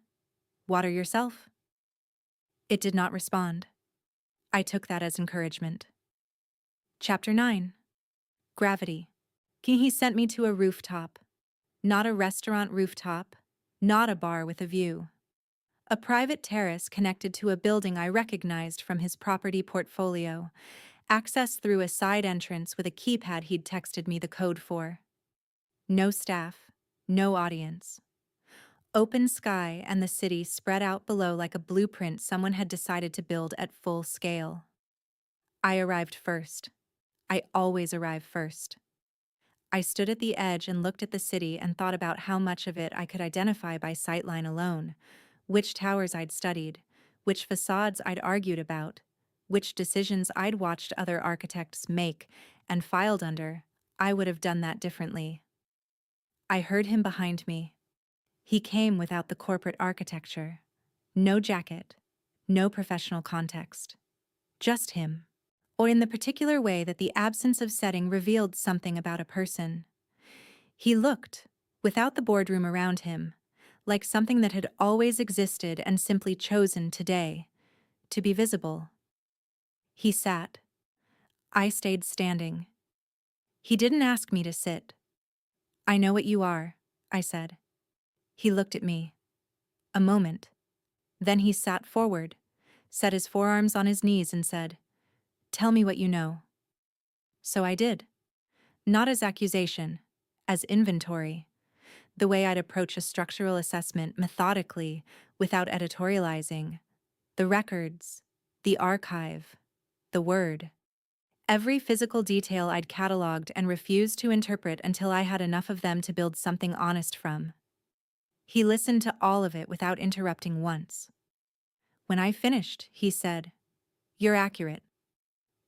"water yourself." It did not respond. I took that as encouragement. Chapter 9. Gravity. He sent me to a rooftop. Not a restaurant rooftop, not a bar with a view. A private terrace connected to a building I recognized from his property portfolio, access through a side entrance with a keypad he'd texted me the code for. No staff, no audience. Open sky and the city spread out below like a blueprint someone had decided to build at full scale. I arrived first. I always arrive first. I stood at the edge and looked at the city and thought about how much of it I could identify by sightline alone, which towers I'd studied, which facades I'd argued about, which decisions I'd watched other architects make and filed under. I would have done that differently. I heard him behind me. He came without the corporate architecture. No jacket, No professional context. Just him. Or in the particular way that the absence of setting revealed something about a person. He looked, without the boardroom around him, like something that had always existed and simply chosen today to be visible. He sat. I stayed standing. He didn't ask me to sit. "I know what you are," I said. He looked at me. A moment. Then he sat forward, set his forearms on his knees and said, "Tell me what you know." So I did. Not as accusation, as inventory. The way I'd approach a structural assessment methodically, without editorializing. The records, the archive, the word. Every physical detail I'd cataloged and refused to interpret until I had enough of them to build something honest from. He listened to all of it without interrupting once. When I finished, he said, "You're accurate."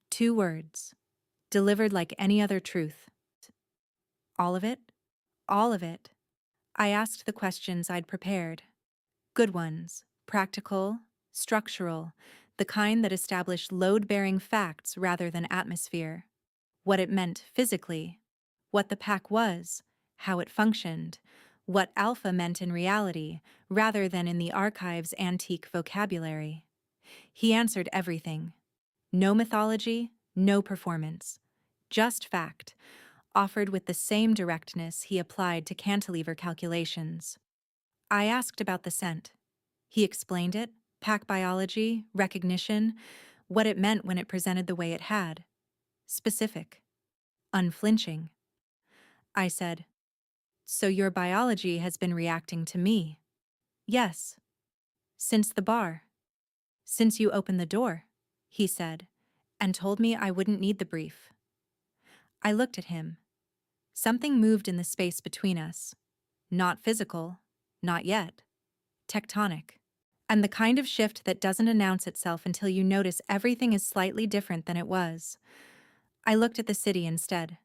2 words, delivered like any other truth. All of it? All of it. I asked the questions I'd prepared. Good ones, practical, structural, the kind that established load-bearing facts rather than atmosphere. What it meant physically, what the pack was, how it functioned, what alpha meant in reality rather than in the archive's antique vocabulary. He answered everything. No mythology, no performance. Just fact, offered with the same directness he applied to cantilever calculations. I asked about the scent. He explained it, pack biology, recognition, what it meant when it presented the way it had. Specific. Unflinching. I said, "So your biology has been reacting to me?" "Yes." "Since the bar?" "Since you opened the door," he said, and told me I wouldn't need the brief. I looked at him. Something moved in the space between us. Not physical, not yet. Tectonic. And the kind of shift that doesn't announce itself until you notice everything is slightly different than it was. I looked at the city instead.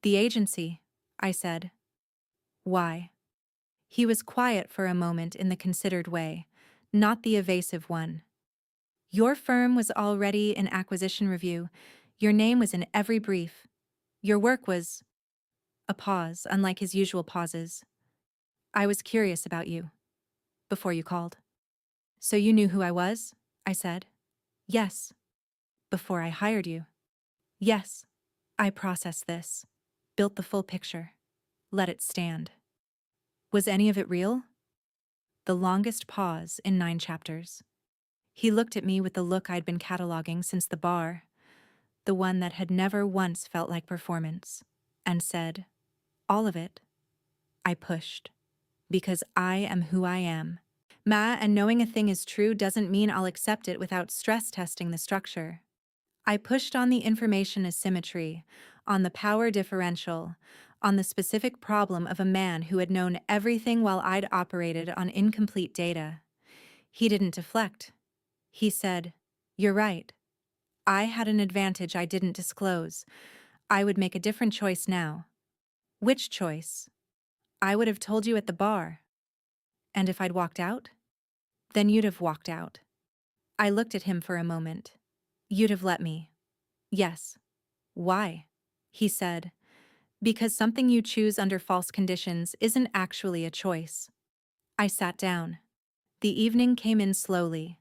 "The agency," I said. "Why?" He was quiet for a moment in the considered way, not the evasive one. "Your firm was already in acquisition review. Your name was in every brief. Your work was—" A pause, unlike his usual pauses. "I was curious about you. Before you called." "So you knew who I was?" I said. "Yes." "Before I hired you?" "Yes." I processed this. Built the full picture. Let it stand. Was any of it real? The longest pause in 9 chapters. He looked at me with the look I'd been cataloging since the bar, the one that had never once felt like performance, and said, "All of it." I pushed. Because I am who I am. And knowing a thing is true doesn't mean I'll accept it without stress testing the structure. I pushed on the information asymmetry, on the power differential, on the specific problem of a man who had known everything while I'd operated on incomplete data. He didn't deflect. He said, "You're right. I had an advantage I didn't disclose. I would make a different choice now." "Which choice?" "I would have told you at the bar." "And if I'd walked out?" "Then you'd have walked out." I looked at him for a moment. "You'd have let me." "Yes." "Why?" He said, "Because something you choose under false conditions isn't actually a choice." I sat down. The evening came in slowly,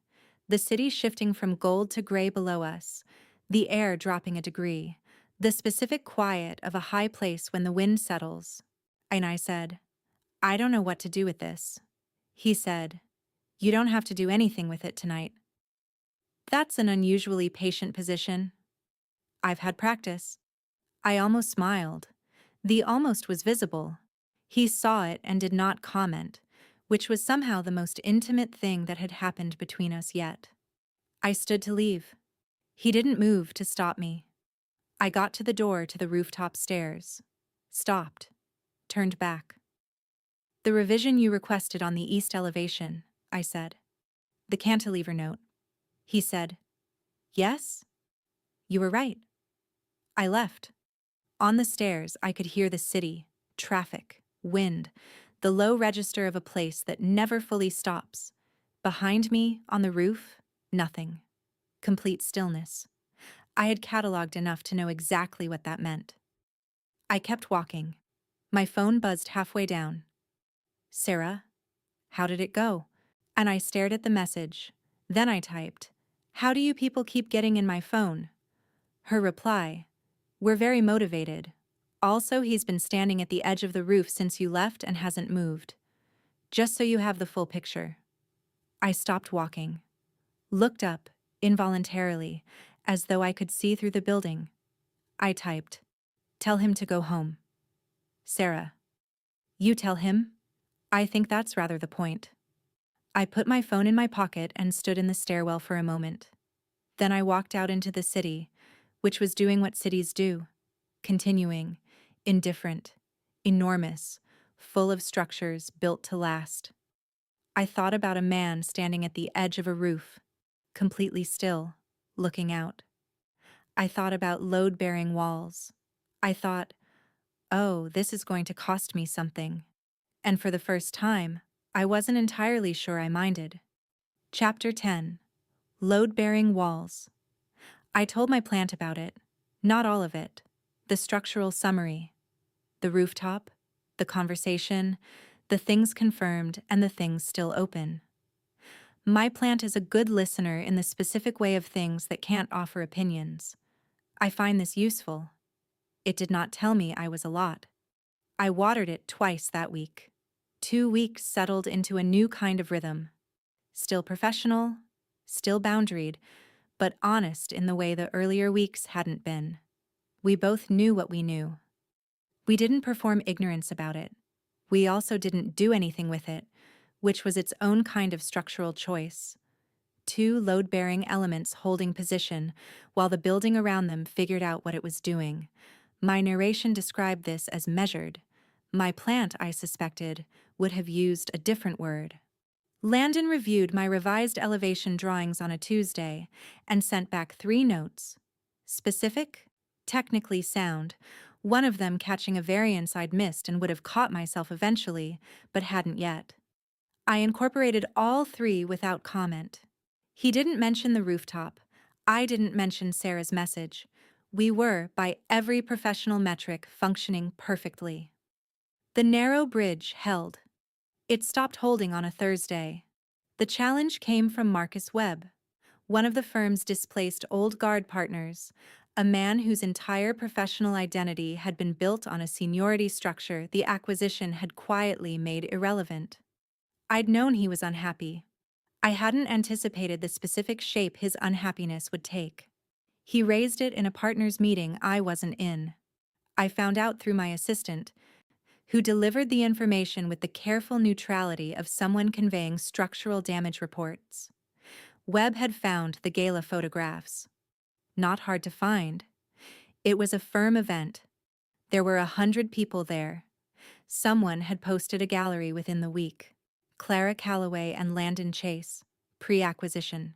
the city shifting from gold to gray below us, the air dropping a degree, the specific quiet of a high place when the wind settles. And I said, "I don't know what to do with this." He said, "You don't have to do anything with it tonight." That's an unusually patient position. I've had practice. I almost smiled. The almost was visible. He saw it and did not comment, which was somehow the most intimate thing that had happened between us yet. I stood to leave. He didn't move to stop me. I got to the door to the rooftop stairs. Stopped. Turned back. "The revision you requested on the east elevation," I said. "The cantilever note." He said, "Yes? You were right." I left. On the stairs, I could hear the city, traffic, wind, the low register of a place that never fully stops, Behind me, on the roof, nothing. Complete stillness. I had cataloged enough to know exactly what that meant. I kept walking. My phone buzzed halfway down. Sarah, how did it go? And I stared at the message. Then I typed, how do you people keep getting in my phone? Her reply, we're very motivated. Also, he's been standing at the edge of the roof since you left and hasn't moved. Just so you have the full picture. I stopped walking. Looked up, involuntarily, as though I could see through the building. I typed, tell him to go home. Sarah, you tell him? I think that's rather the point. I put my phone in my pocket and stood in the stairwell for a moment. Then I walked out into the city, which was doing what cities do, continuing, indifferent, enormous, full of structures built to last. I thought about a man standing at the edge of a roof, completely still, looking out. I thought about load-bearing walls. I thought, oh, this is going to cost me something. And for the first time, I wasn't entirely sure I minded. Chapter 10. Load-bearing walls. I told my plant about it. Not all of it. The structural summary. The rooftop, the conversation, the things confirmed, and the things still open. My plant is a good listener in the specific way of things that can't offer opinions. I find this useful. It did not tell me I was a lot. I watered it twice that week. 2 weeks settled into a new kind of rhythm. Still professional, still boundaried, but honest in the way the earlier weeks hadn't been. We both knew what we knew. We didn't perform ignorance about it. We also didn't do anything with it, which was its own kind of structural choice. 2 load-bearing elements holding position while the building around them figured out what it was doing. My narration described this as measured. My plant, I suspected, would have used a different word. Landon reviewed my revised elevation drawings on a Tuesday and sent back 3 notes. Specific, technically sound, one of them catching a variance I'd missed and would have caught myself eventually, but hadn't yet. I incorporated all 3 without comment. He didn't mention the rooftop. I didn't mention Sarah's message. We were, by every professional metric, functioning perfectly. The narrow bridge held. It stopped holding on a Thursday. The challenge came from Marcus Webb, one of the firm's displaced old guard partners, a man whose entire professional identity had been built on a seniority structure the acquisition had quietly made irrelevant. I'd known he was unhappy. I hadn't anticipated the specific shape his unhappiness would take. He raised it in a partners' meeting I wasn't in. I found out through my assistant, who delivered the information with the careful neutrality of someone conveying structural damage reports. Webb had found the gala photographs. Not hard to find. It was a firm event. There were 100 people there. Someone had posted a gallery within the week. Clara Calloway and Landon Chase, pre-acquisition.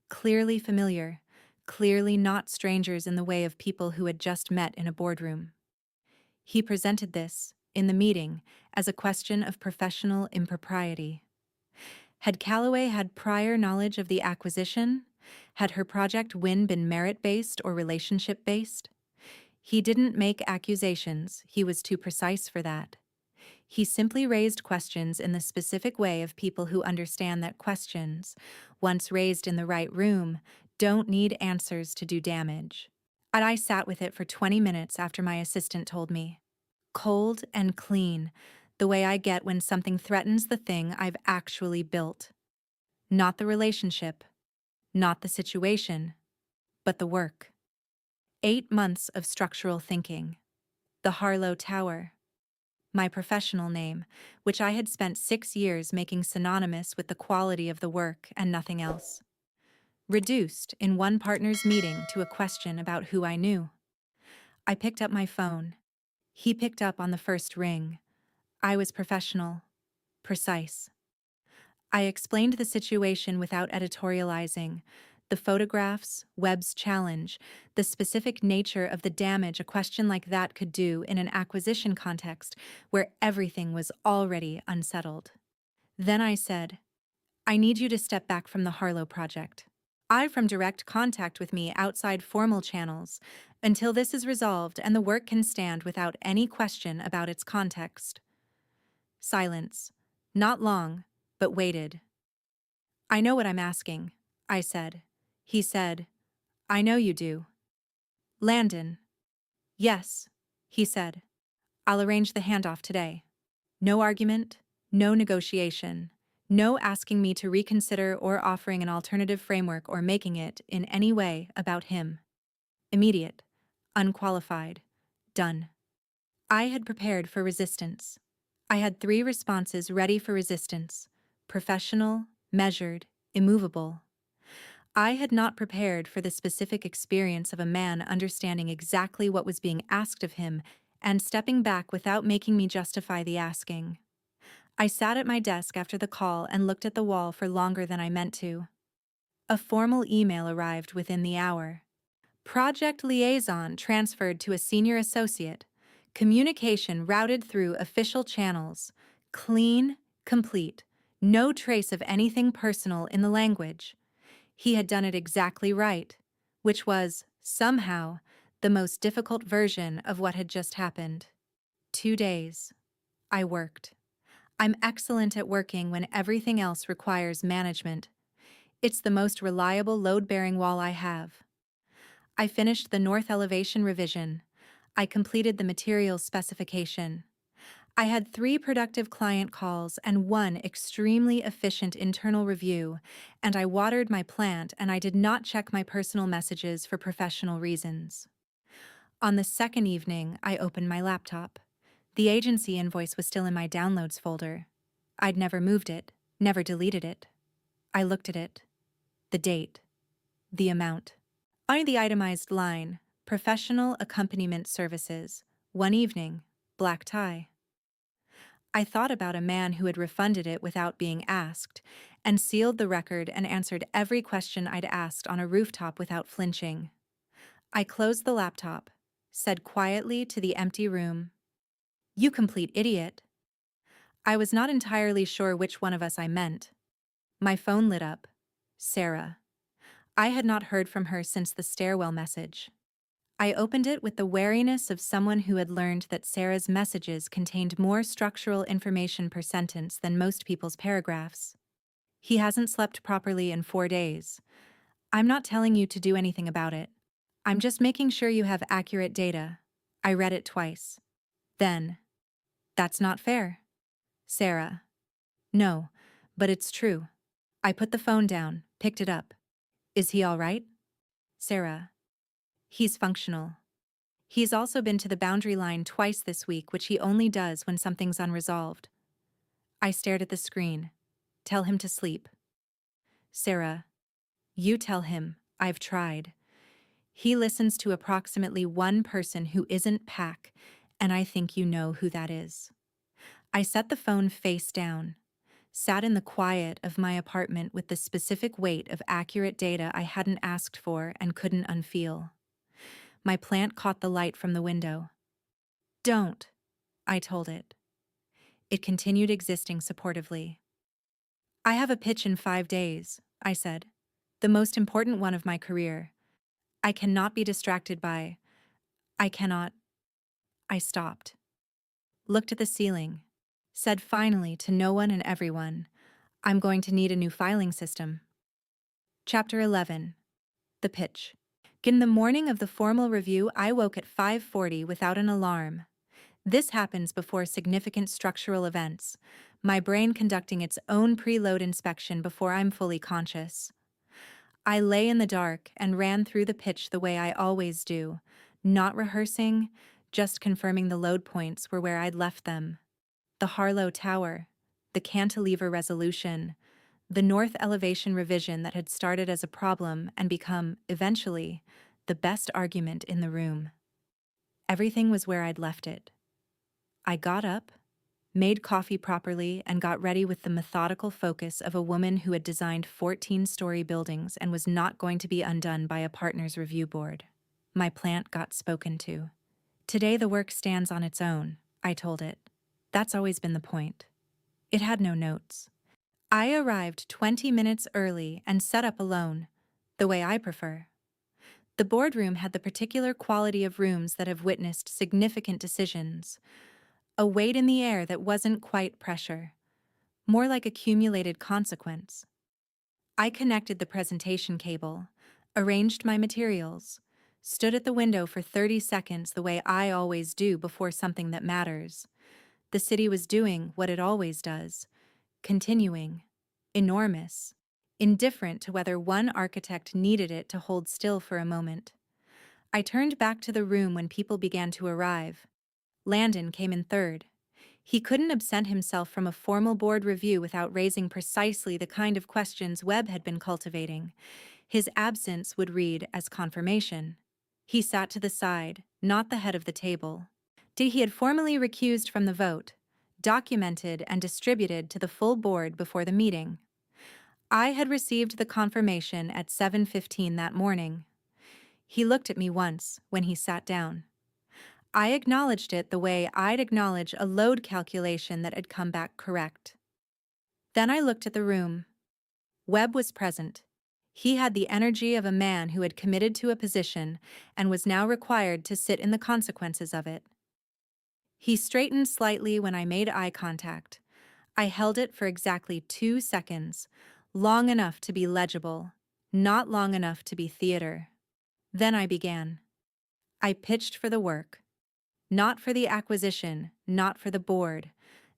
Clearly familiar, clearly not strangers in the way of people who had just met in a boardroom. He presented this, in the meeting, as a question of professional impropriety. Had Calloway had prior knowledge of the acquisition? Had her project win been merit-based or relationship-based? He didn't make accusations, he was too precise for that. He simply raised questions in the specific way of people who understand that questions, once raised in the right room, don't need answers to do damage. And I sat with it for 20 minutes after my assistant told me. Cold and clean, the way I get when something threatens the thing I've actually built. Not the relationship, not the situation, but the work. 8 months of structural thinking. The Harlow Tower. My professional name, which I had spent 6 years making synonymous with the quality of the work and nothing else. Reduced in one partner's meeting to a question about who I knew. I picked up my phone. He picked up on the first ring. I was professional, precise. I explained the situation without editorializing. The photographs, Webb's challenge, the specific nature of the damage a question like that could do in an acquisition context where everything was already unsettled. Then I said, I need you to step back from the Harlow project. From direct contact with me outside formal channels until this is resolved and the work can stand without any question about its context. Silence. Not long, but waited. I know what I'm asking, I said. He said, I know you do. Landon. Yes, he said. I'll arrange the handoff today. No argument, no negotiation, no asking me to reconsider or offering an alternative framework or making it, in any way, about him. Immediate, unqualified, done. I had prepared for resistance. I had 3 responses ready for resistance: professional, measured, immovable. I had not prepared for the specific experience of a man understanding exactly what was being asked of him and stepping back without making me justify the asking. I sat at my desk after the call and looked at the wall for longer than I meant to. A formal email arrived within the hour. Project liaison transferred to a senior associate. Communication routed through official channels. Clean, complete. No trace of anything personal in the language. He had done it exactly right, which was, somehow, the most difficult version of what had just happened. 2 days. I worked. I'm excellent at working when everything else requires management. It's the most reliable load-bearing wall I have. I finished the north elevation revision. I completed the materials specification. I had 3 productive client calls and 1 extremely efficient internal review, and I watered my plant and I did not check my personal messages for professional reasons. On the second evening, I opened my laptop. The agency invoice was still in my downloads folder. I'd never moved it, never deleted it. I looked at it. The date. The amount. On the itemized line, professional accompaniment services, 1 evening, black tie. I thought about a man who had refunded it without being asked, and sealed the record and answered every question I'd asked on a rooftop without flinching. I closed the laptop, said quietly to the empty room, "You complete idiot." I was not entirely sure which one of us I meant. My phone lit up. Sarah. I had not heard from her since the stairwell message. I opened it with the wariness of someone who had learned that Sarah's messages contained more structural information per sentence than most people's paragraphs. He hasn't slept properly in 4 days. I'm not telling you to do anything about it. I'm just making sure you have accurate data. I read it twice. Then, that's not fair. Sarah. No, but it's true. I put the phone down, picked it up. Is he all right? Sarah. He's functional. He's also been to the boundary line twice this week, which he only does when something's unresolved. I stared at the screen. Tell him to sleep. Sarah. You tell him. I've tried. He listens to approximately 1 person who isn't Pac, and I think you know who that is. I set the phone face down, sat in the quiet of my apartment with the specific weight of accurate data I hadn't asked for and couldn't unfeel. My plant caught the light from the window. Don't, I told it. It continued existing supportively. I have a pitch in 5 days, I said. The most important one of my career. I cannot be distracted by... I cannot... I stopped. Looked at the ceiling. Said finally to no one and everyone, I'm going to need a new filing system. Chapter 11. The pitch. In the morning of the formal review, I woke at 5:40 without an alarm. This happens before significant structural events, my brain conducting its own preload inspection before I'm fully conscious. I lay in the dark and ran through the pitch the way I always do, not rehearsing, just confirming the load points were where I'd left them. The Harlow Tower, the cantilever resolution, the north elevation revision that had started as a problem and become, eventually, the best argument in the room. Everything was where I'd left it. I got up, made coffee properly, and got ready with the methodical focus of a woman who had designed 14-story buildings and was not going to be undone by a partner's review board. My plant got spoken to. Today the work stands on its own, I told it. That's always been the point. It had no notes. I arrived 20 minutes early and set up alone, the way I prefer. The boardroom had the particular quality of rooms that have witnessed significant decisions, a weight in the air that wasn't quite pressure, more like accumulated consequence. I connected the presentation cable, arranged my materials, stood at the window for 30 seconds the way I always do before something that matters. The city was doing what it always does, continuing, enormous, indifferent to whether one architect needed it to hold still for a moment. I turned back to the room when people began to arrive. Landon came in third. He couldn't absent himself from a formal board review without raising precisely the kind of questions Webb had been cultivating. His absence would read as confirmation. He sat to the side, not the head of the table. He had formally recused from the vote, documented and distributed to the full board before the meeting. I had received the confirmation at 7:15 that morning. He looked at me once when he sat down. I acknowledged it the way I'd acknowledge a load calculation that had come back correct. Then I looked at the room. Webb was present. He had the energy of a man who had committed to a position and was now required to sit in the consequences of it. He straightened slightly when I made eye contact. I held it for exactly 2 seconds, long enough to be legible, not long enough to be theater. Then I began. I pitched for the work. Not for the acquisition, not for the board,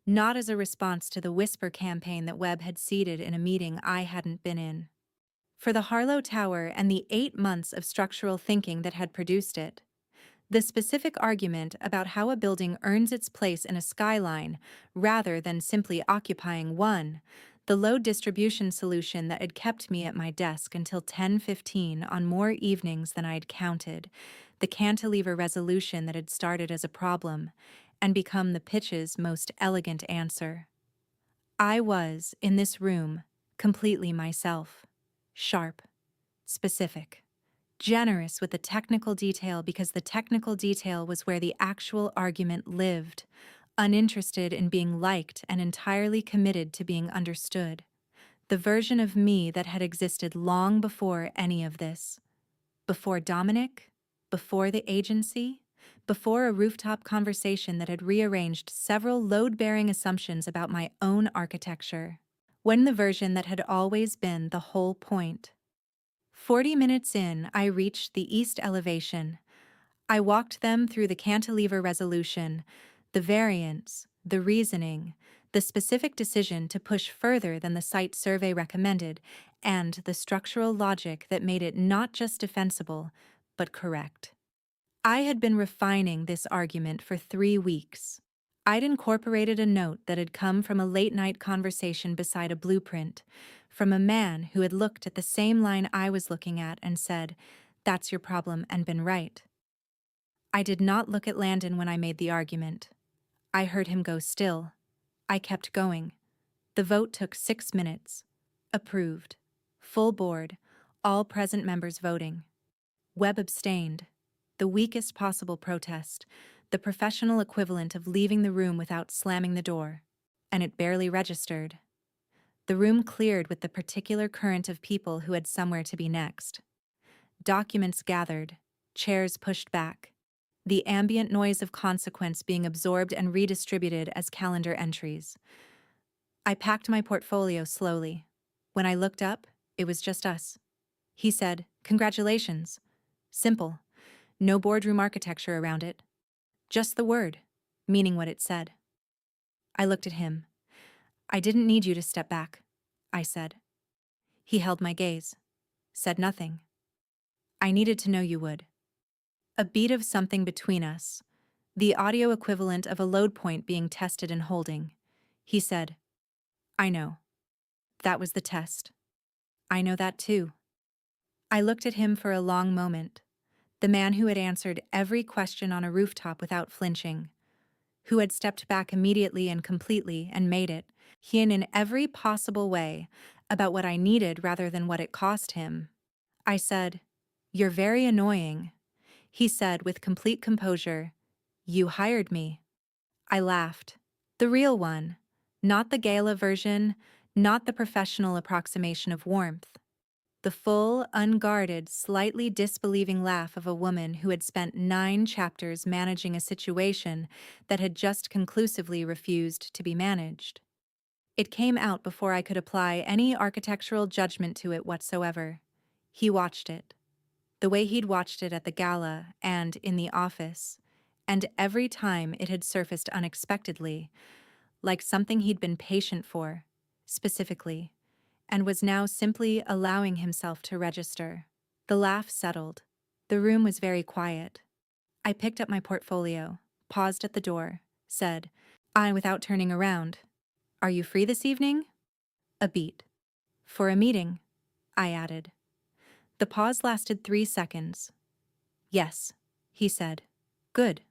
not as a response to the whisper campaign that Webb had seeded in a meeting I hadn't been in. For the Harlow Tower and the 8 months of structural thinking that had produced it. The specific argument about how a building earns its place in a skyline rather than simply occupying one, the load distribution solution that had kept me at my desk until 10:15 on more evenings than I'd counted, the cantilever resolution that had started as a problem and become the pitch's most elegant answer. I was, in this room, completely myself, sharp, specific, generous with the technical detail because the technical detail was where the actual argument lived, uninterested in being liked and entirely committed to being understood. The version of me that had existed long before any of this. Before Dominic, before the agency, before a rooftop conversation that had rearranged several load-bearing assumptions about my own architecture. When the version that had always been the whole point. 40 minutes in, I reached the east elevation. I walked them through the cantilever resolution, the variance, the reasoning, the specific decision to push further than the site survey recommended, and the structural logic that made it not just defensible, but correct. I had been refining this argument for 3 weeks. I'd incorporated a note that had come from a late-night conversation beside a blueprint, from a man who had looked at the same line I was looking at and said, "That's your problem," and been right. I did not look at Landon when I made the argument. I heard him go still. I kept going. The vote took 6 minutes. Approved. Full board. All present members voting. Webb abstained. The weakest possible protest. The professional equivalent of leaving the room without slamming the door. And it barely registered. The room cleared with the particular current of people who had somewhere to be next. Documents gathered. Chairs pushed back. The ambient noise of consequence being absorbed and redistributed as calendar entries. I packed my portfolio slowly. When I looked up, it was just us. He said, "Congratulations." Simple. No boardroom architecture around it. Just the word, meaning what it said. I looked at him. "I didn't need you to step back," I said. He held my gaze. Said nothing. "I needed to know you would." A beat of something between us. The audio equivalent of a load point being tested and holding. He said, "I know. That was the test. I know that too." I looked at him for a long moment. The man who had answered every question on a rooftop without flinching. Who had stepped back immediately and completely and made it, he and in every possible way, about what I needed rather than what it cost him. I said, "You're very annoying." He said with complete composure, "You hired me." I laughed. The real one. Not the gala version, not the professional approximation of warmth. The full, unguarded, slightly disbelieving laugh of a woman who had spent 9 chapters managing a situation that had just conclusively refused to be managed. It came out before I could apply any architectural judgment to it whatsoever. He watched it, the way he'd watched it at the gala and in the office, and every time it had surfaced unexpectedly, like something he'd been patient for, specifically, and was now simply allowing himself to register. The laugh settled. The room was very quiet. I picked up my portfolio, paused at the door, said, without turning around, "Are you free this evening?" A beat. "For a meeting," I added. The pause lasted 3 seconds. "Yes," he said. "Good.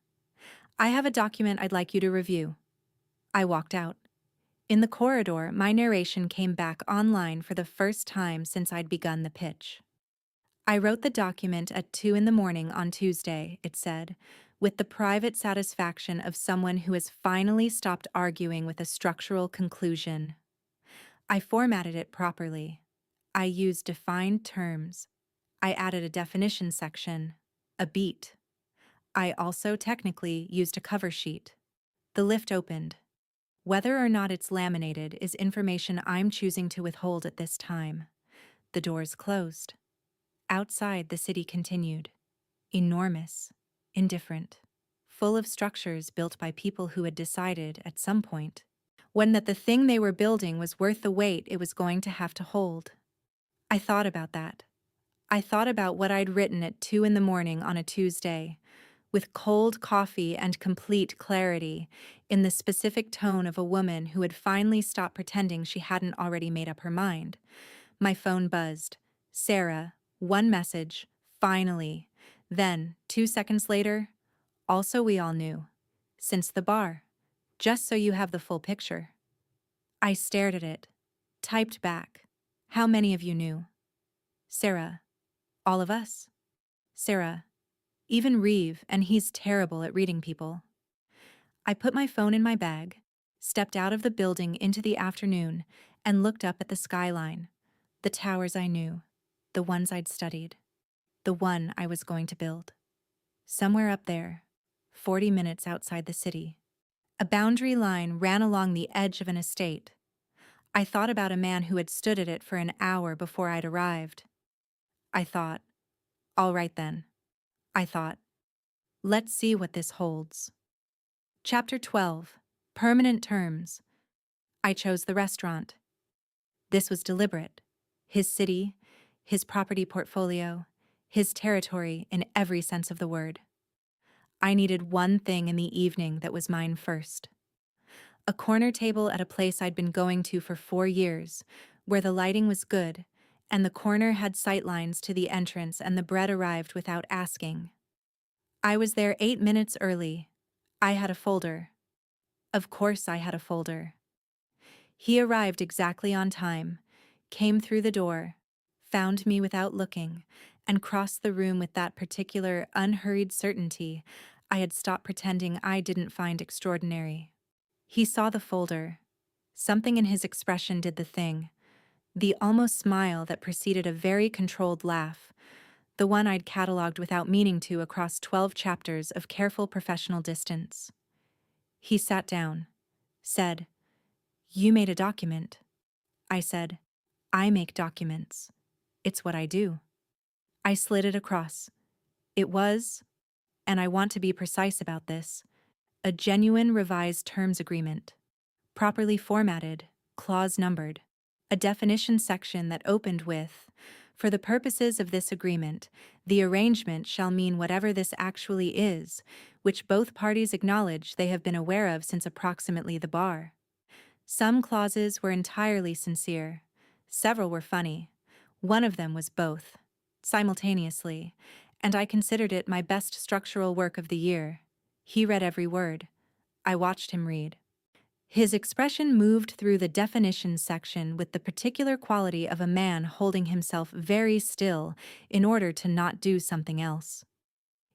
I have a document I'd like you to review." I walked out. In the corridor, my narration came back online for the first time since I'd begun the pitch. "I wrote the document at 2 in the morning on Tuesday," it said, with the private satisfaction of someone who has finally stopped arguing with a structural conclusion. I formatted it properly. I used defined terms. I added a definition section, a beat. I also technically used a cover sheet. The lift opened. Whether or not it's laminated is information I'm choosing to withhold at this time. The doors closed. Outside, the city continued. Enormous, indifferent, full of structures built by people who had decided, at some point, when that the thing they were building was worth the weight it was going to have to hold. I thought about that. I thought about what I'd written at 2 in the morning on a Tuesday, with cold coffee and complete clarity, in the specific tone of a woman who had finally stopped pretending she hadn't already made up her mind. My phone buzzed. "Sarah, one message, finally." Then, 2 seconds later, "Also we all knew. Since the bar. Just so you have the full picture." I stared at it. Typed back. "How many of you knew?" Sarah. "All of us." Sarah. "Even Reeve, and he's terrible at reading people." I put my phone in my bag, stepped out of the building into the afternoon, and looked up at the skyline. The towers I knew, the ones I'd studied, the one I was going to build. Somewhere up there, 40 minutes outside the city, a boundary line ran along the edge of an estate. I thought about a man who had stood at it for an hour before I'd arrived. I thought, all right then. I thought, let's see what this holds. Chapter 12, Permanent Terms. I chose the restaurant. This was deliberate. His city, his property portfolio, his territory in every sense of the word. I needed one thing in the evening that was mine first. A corner table at a place I'd been going to for 4 years, where the lighting was good, and the corner had sightlines to the entrance and the bread arrived without asking. I was there 8 minutes early. I had a folder. Of course I had a folder. He arrived exactly on time, came through the door, found me without looking, and crossed the room with that particular unhurried certainty I had stopped pretending I didn't find extraordinary. He saw the folder. Something in his expression did the thing. The almost smile that preceded a very controlled laugh, the one I'd cataloged without meaning to across 12 chapters of careful professional distance. He sat down, said, "You made a document." I said, "I make documents. It's what I do." I slid it across. It was, and I want to be precise about this, a genuine revised terms agreement, properly formatted, clause numbered, a definition section that opened with, "For the purposes of this agreement, the arrangement shall mean whatever this actually is, which both parties acknowledge they have been aware of since approximately the bar." Some clauses were entirely sincere. Several were funny. One of them was both, simultaneously, and I considered it my best structural work of the year. He read every word. I watched him read. His expression moved through the definition section with the particular quality of a man holding himself very still in order to not do something else.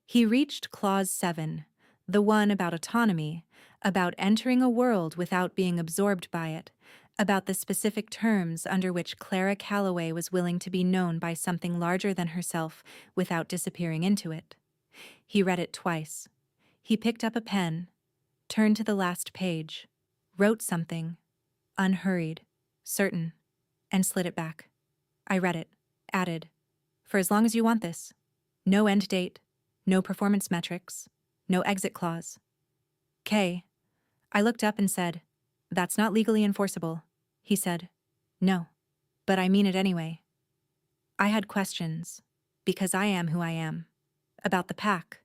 He reached Clause 7, the one about autonomy, about entering a world without being absorbed by it, about the specific terms under which Clara Calloway was willing to be known by something larger than herself without disappearing into it. He read it twice. He picked up a pen, turned to the last page, wrote something, unhurried, certain, and slid it back. I read it, added, "For as long as you want this. No end date, no performance metrics, no exit clause." Kay. I looked up and said, "That's not legally enforceable." He said, "No, but I mean it anyway." I had questions, because I am who I am, about the pack,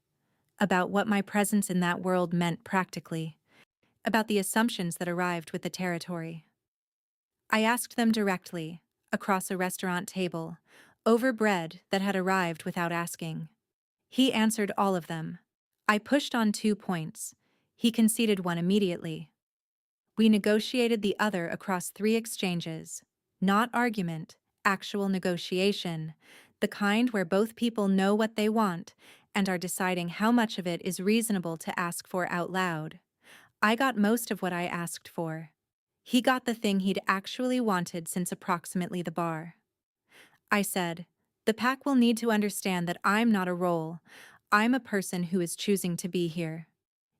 about what my presence in that world meant practically, about the assumptions that arrived with the territory. I asked them directly, across a restaurant table, over bread that had arrived without asking. He answered all of them. I pushed on 2 points. He conceded one immediately. We negotiated the other across 3 exchanges. Not argument, actual negotiation, the kind where both people know what they want and are deciding how much of it is reasonable to ask for out loud. I got most of what I asked for. He got the thing he'd actually wanted since approximately the bar. I said, "The pack will need to understand that I'm not a role. I'm a person who is choosing to be here."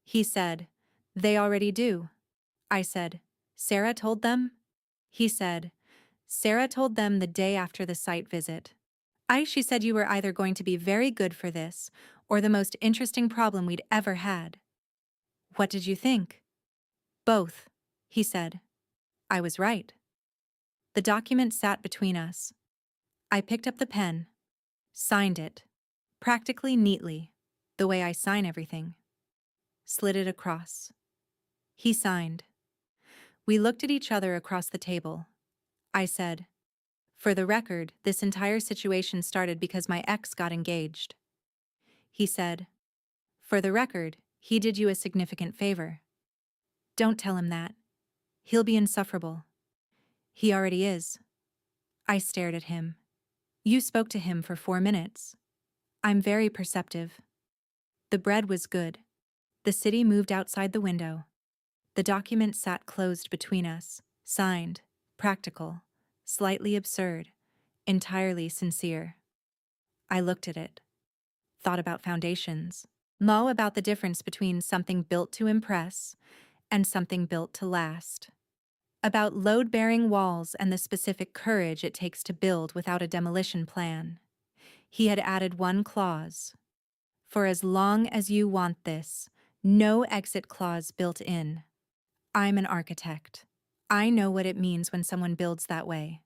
He said, "They already do." I said, "Sarah told them?" He said, "Sarah told them the day after the site visit. She said you were either going to be very good for this or the most interesting problem we'd ever had." "What did you think?" "Both," he said. I was right. The document sat between us. I picked up the pen, signed it, practically neatly, the way I sign everything, slid it across. He signed. We looked at each other across the table. I said, "For the record, this entire situation started because my ex got engaged." He said, "For the record, he did you a significant favor." "Don't tell him that. He'll be insufferable." "He already is." I stared at him. "You spoke to him for 4 minutes." "I'm very perceptive." The bread was good. The city moved outside the window. The document sat closed between us, signed, practical, slightly absurd, entirely sincere. I looked at it, thought about foundations, about the difference between something built to impress and something built to last, about load-bearing walls and the specific courage it takes to build without a demolition plan. He had added one clause. "For as long as you want this, no exit clause built in." I'm an architect. I know what it means when someone builds that way.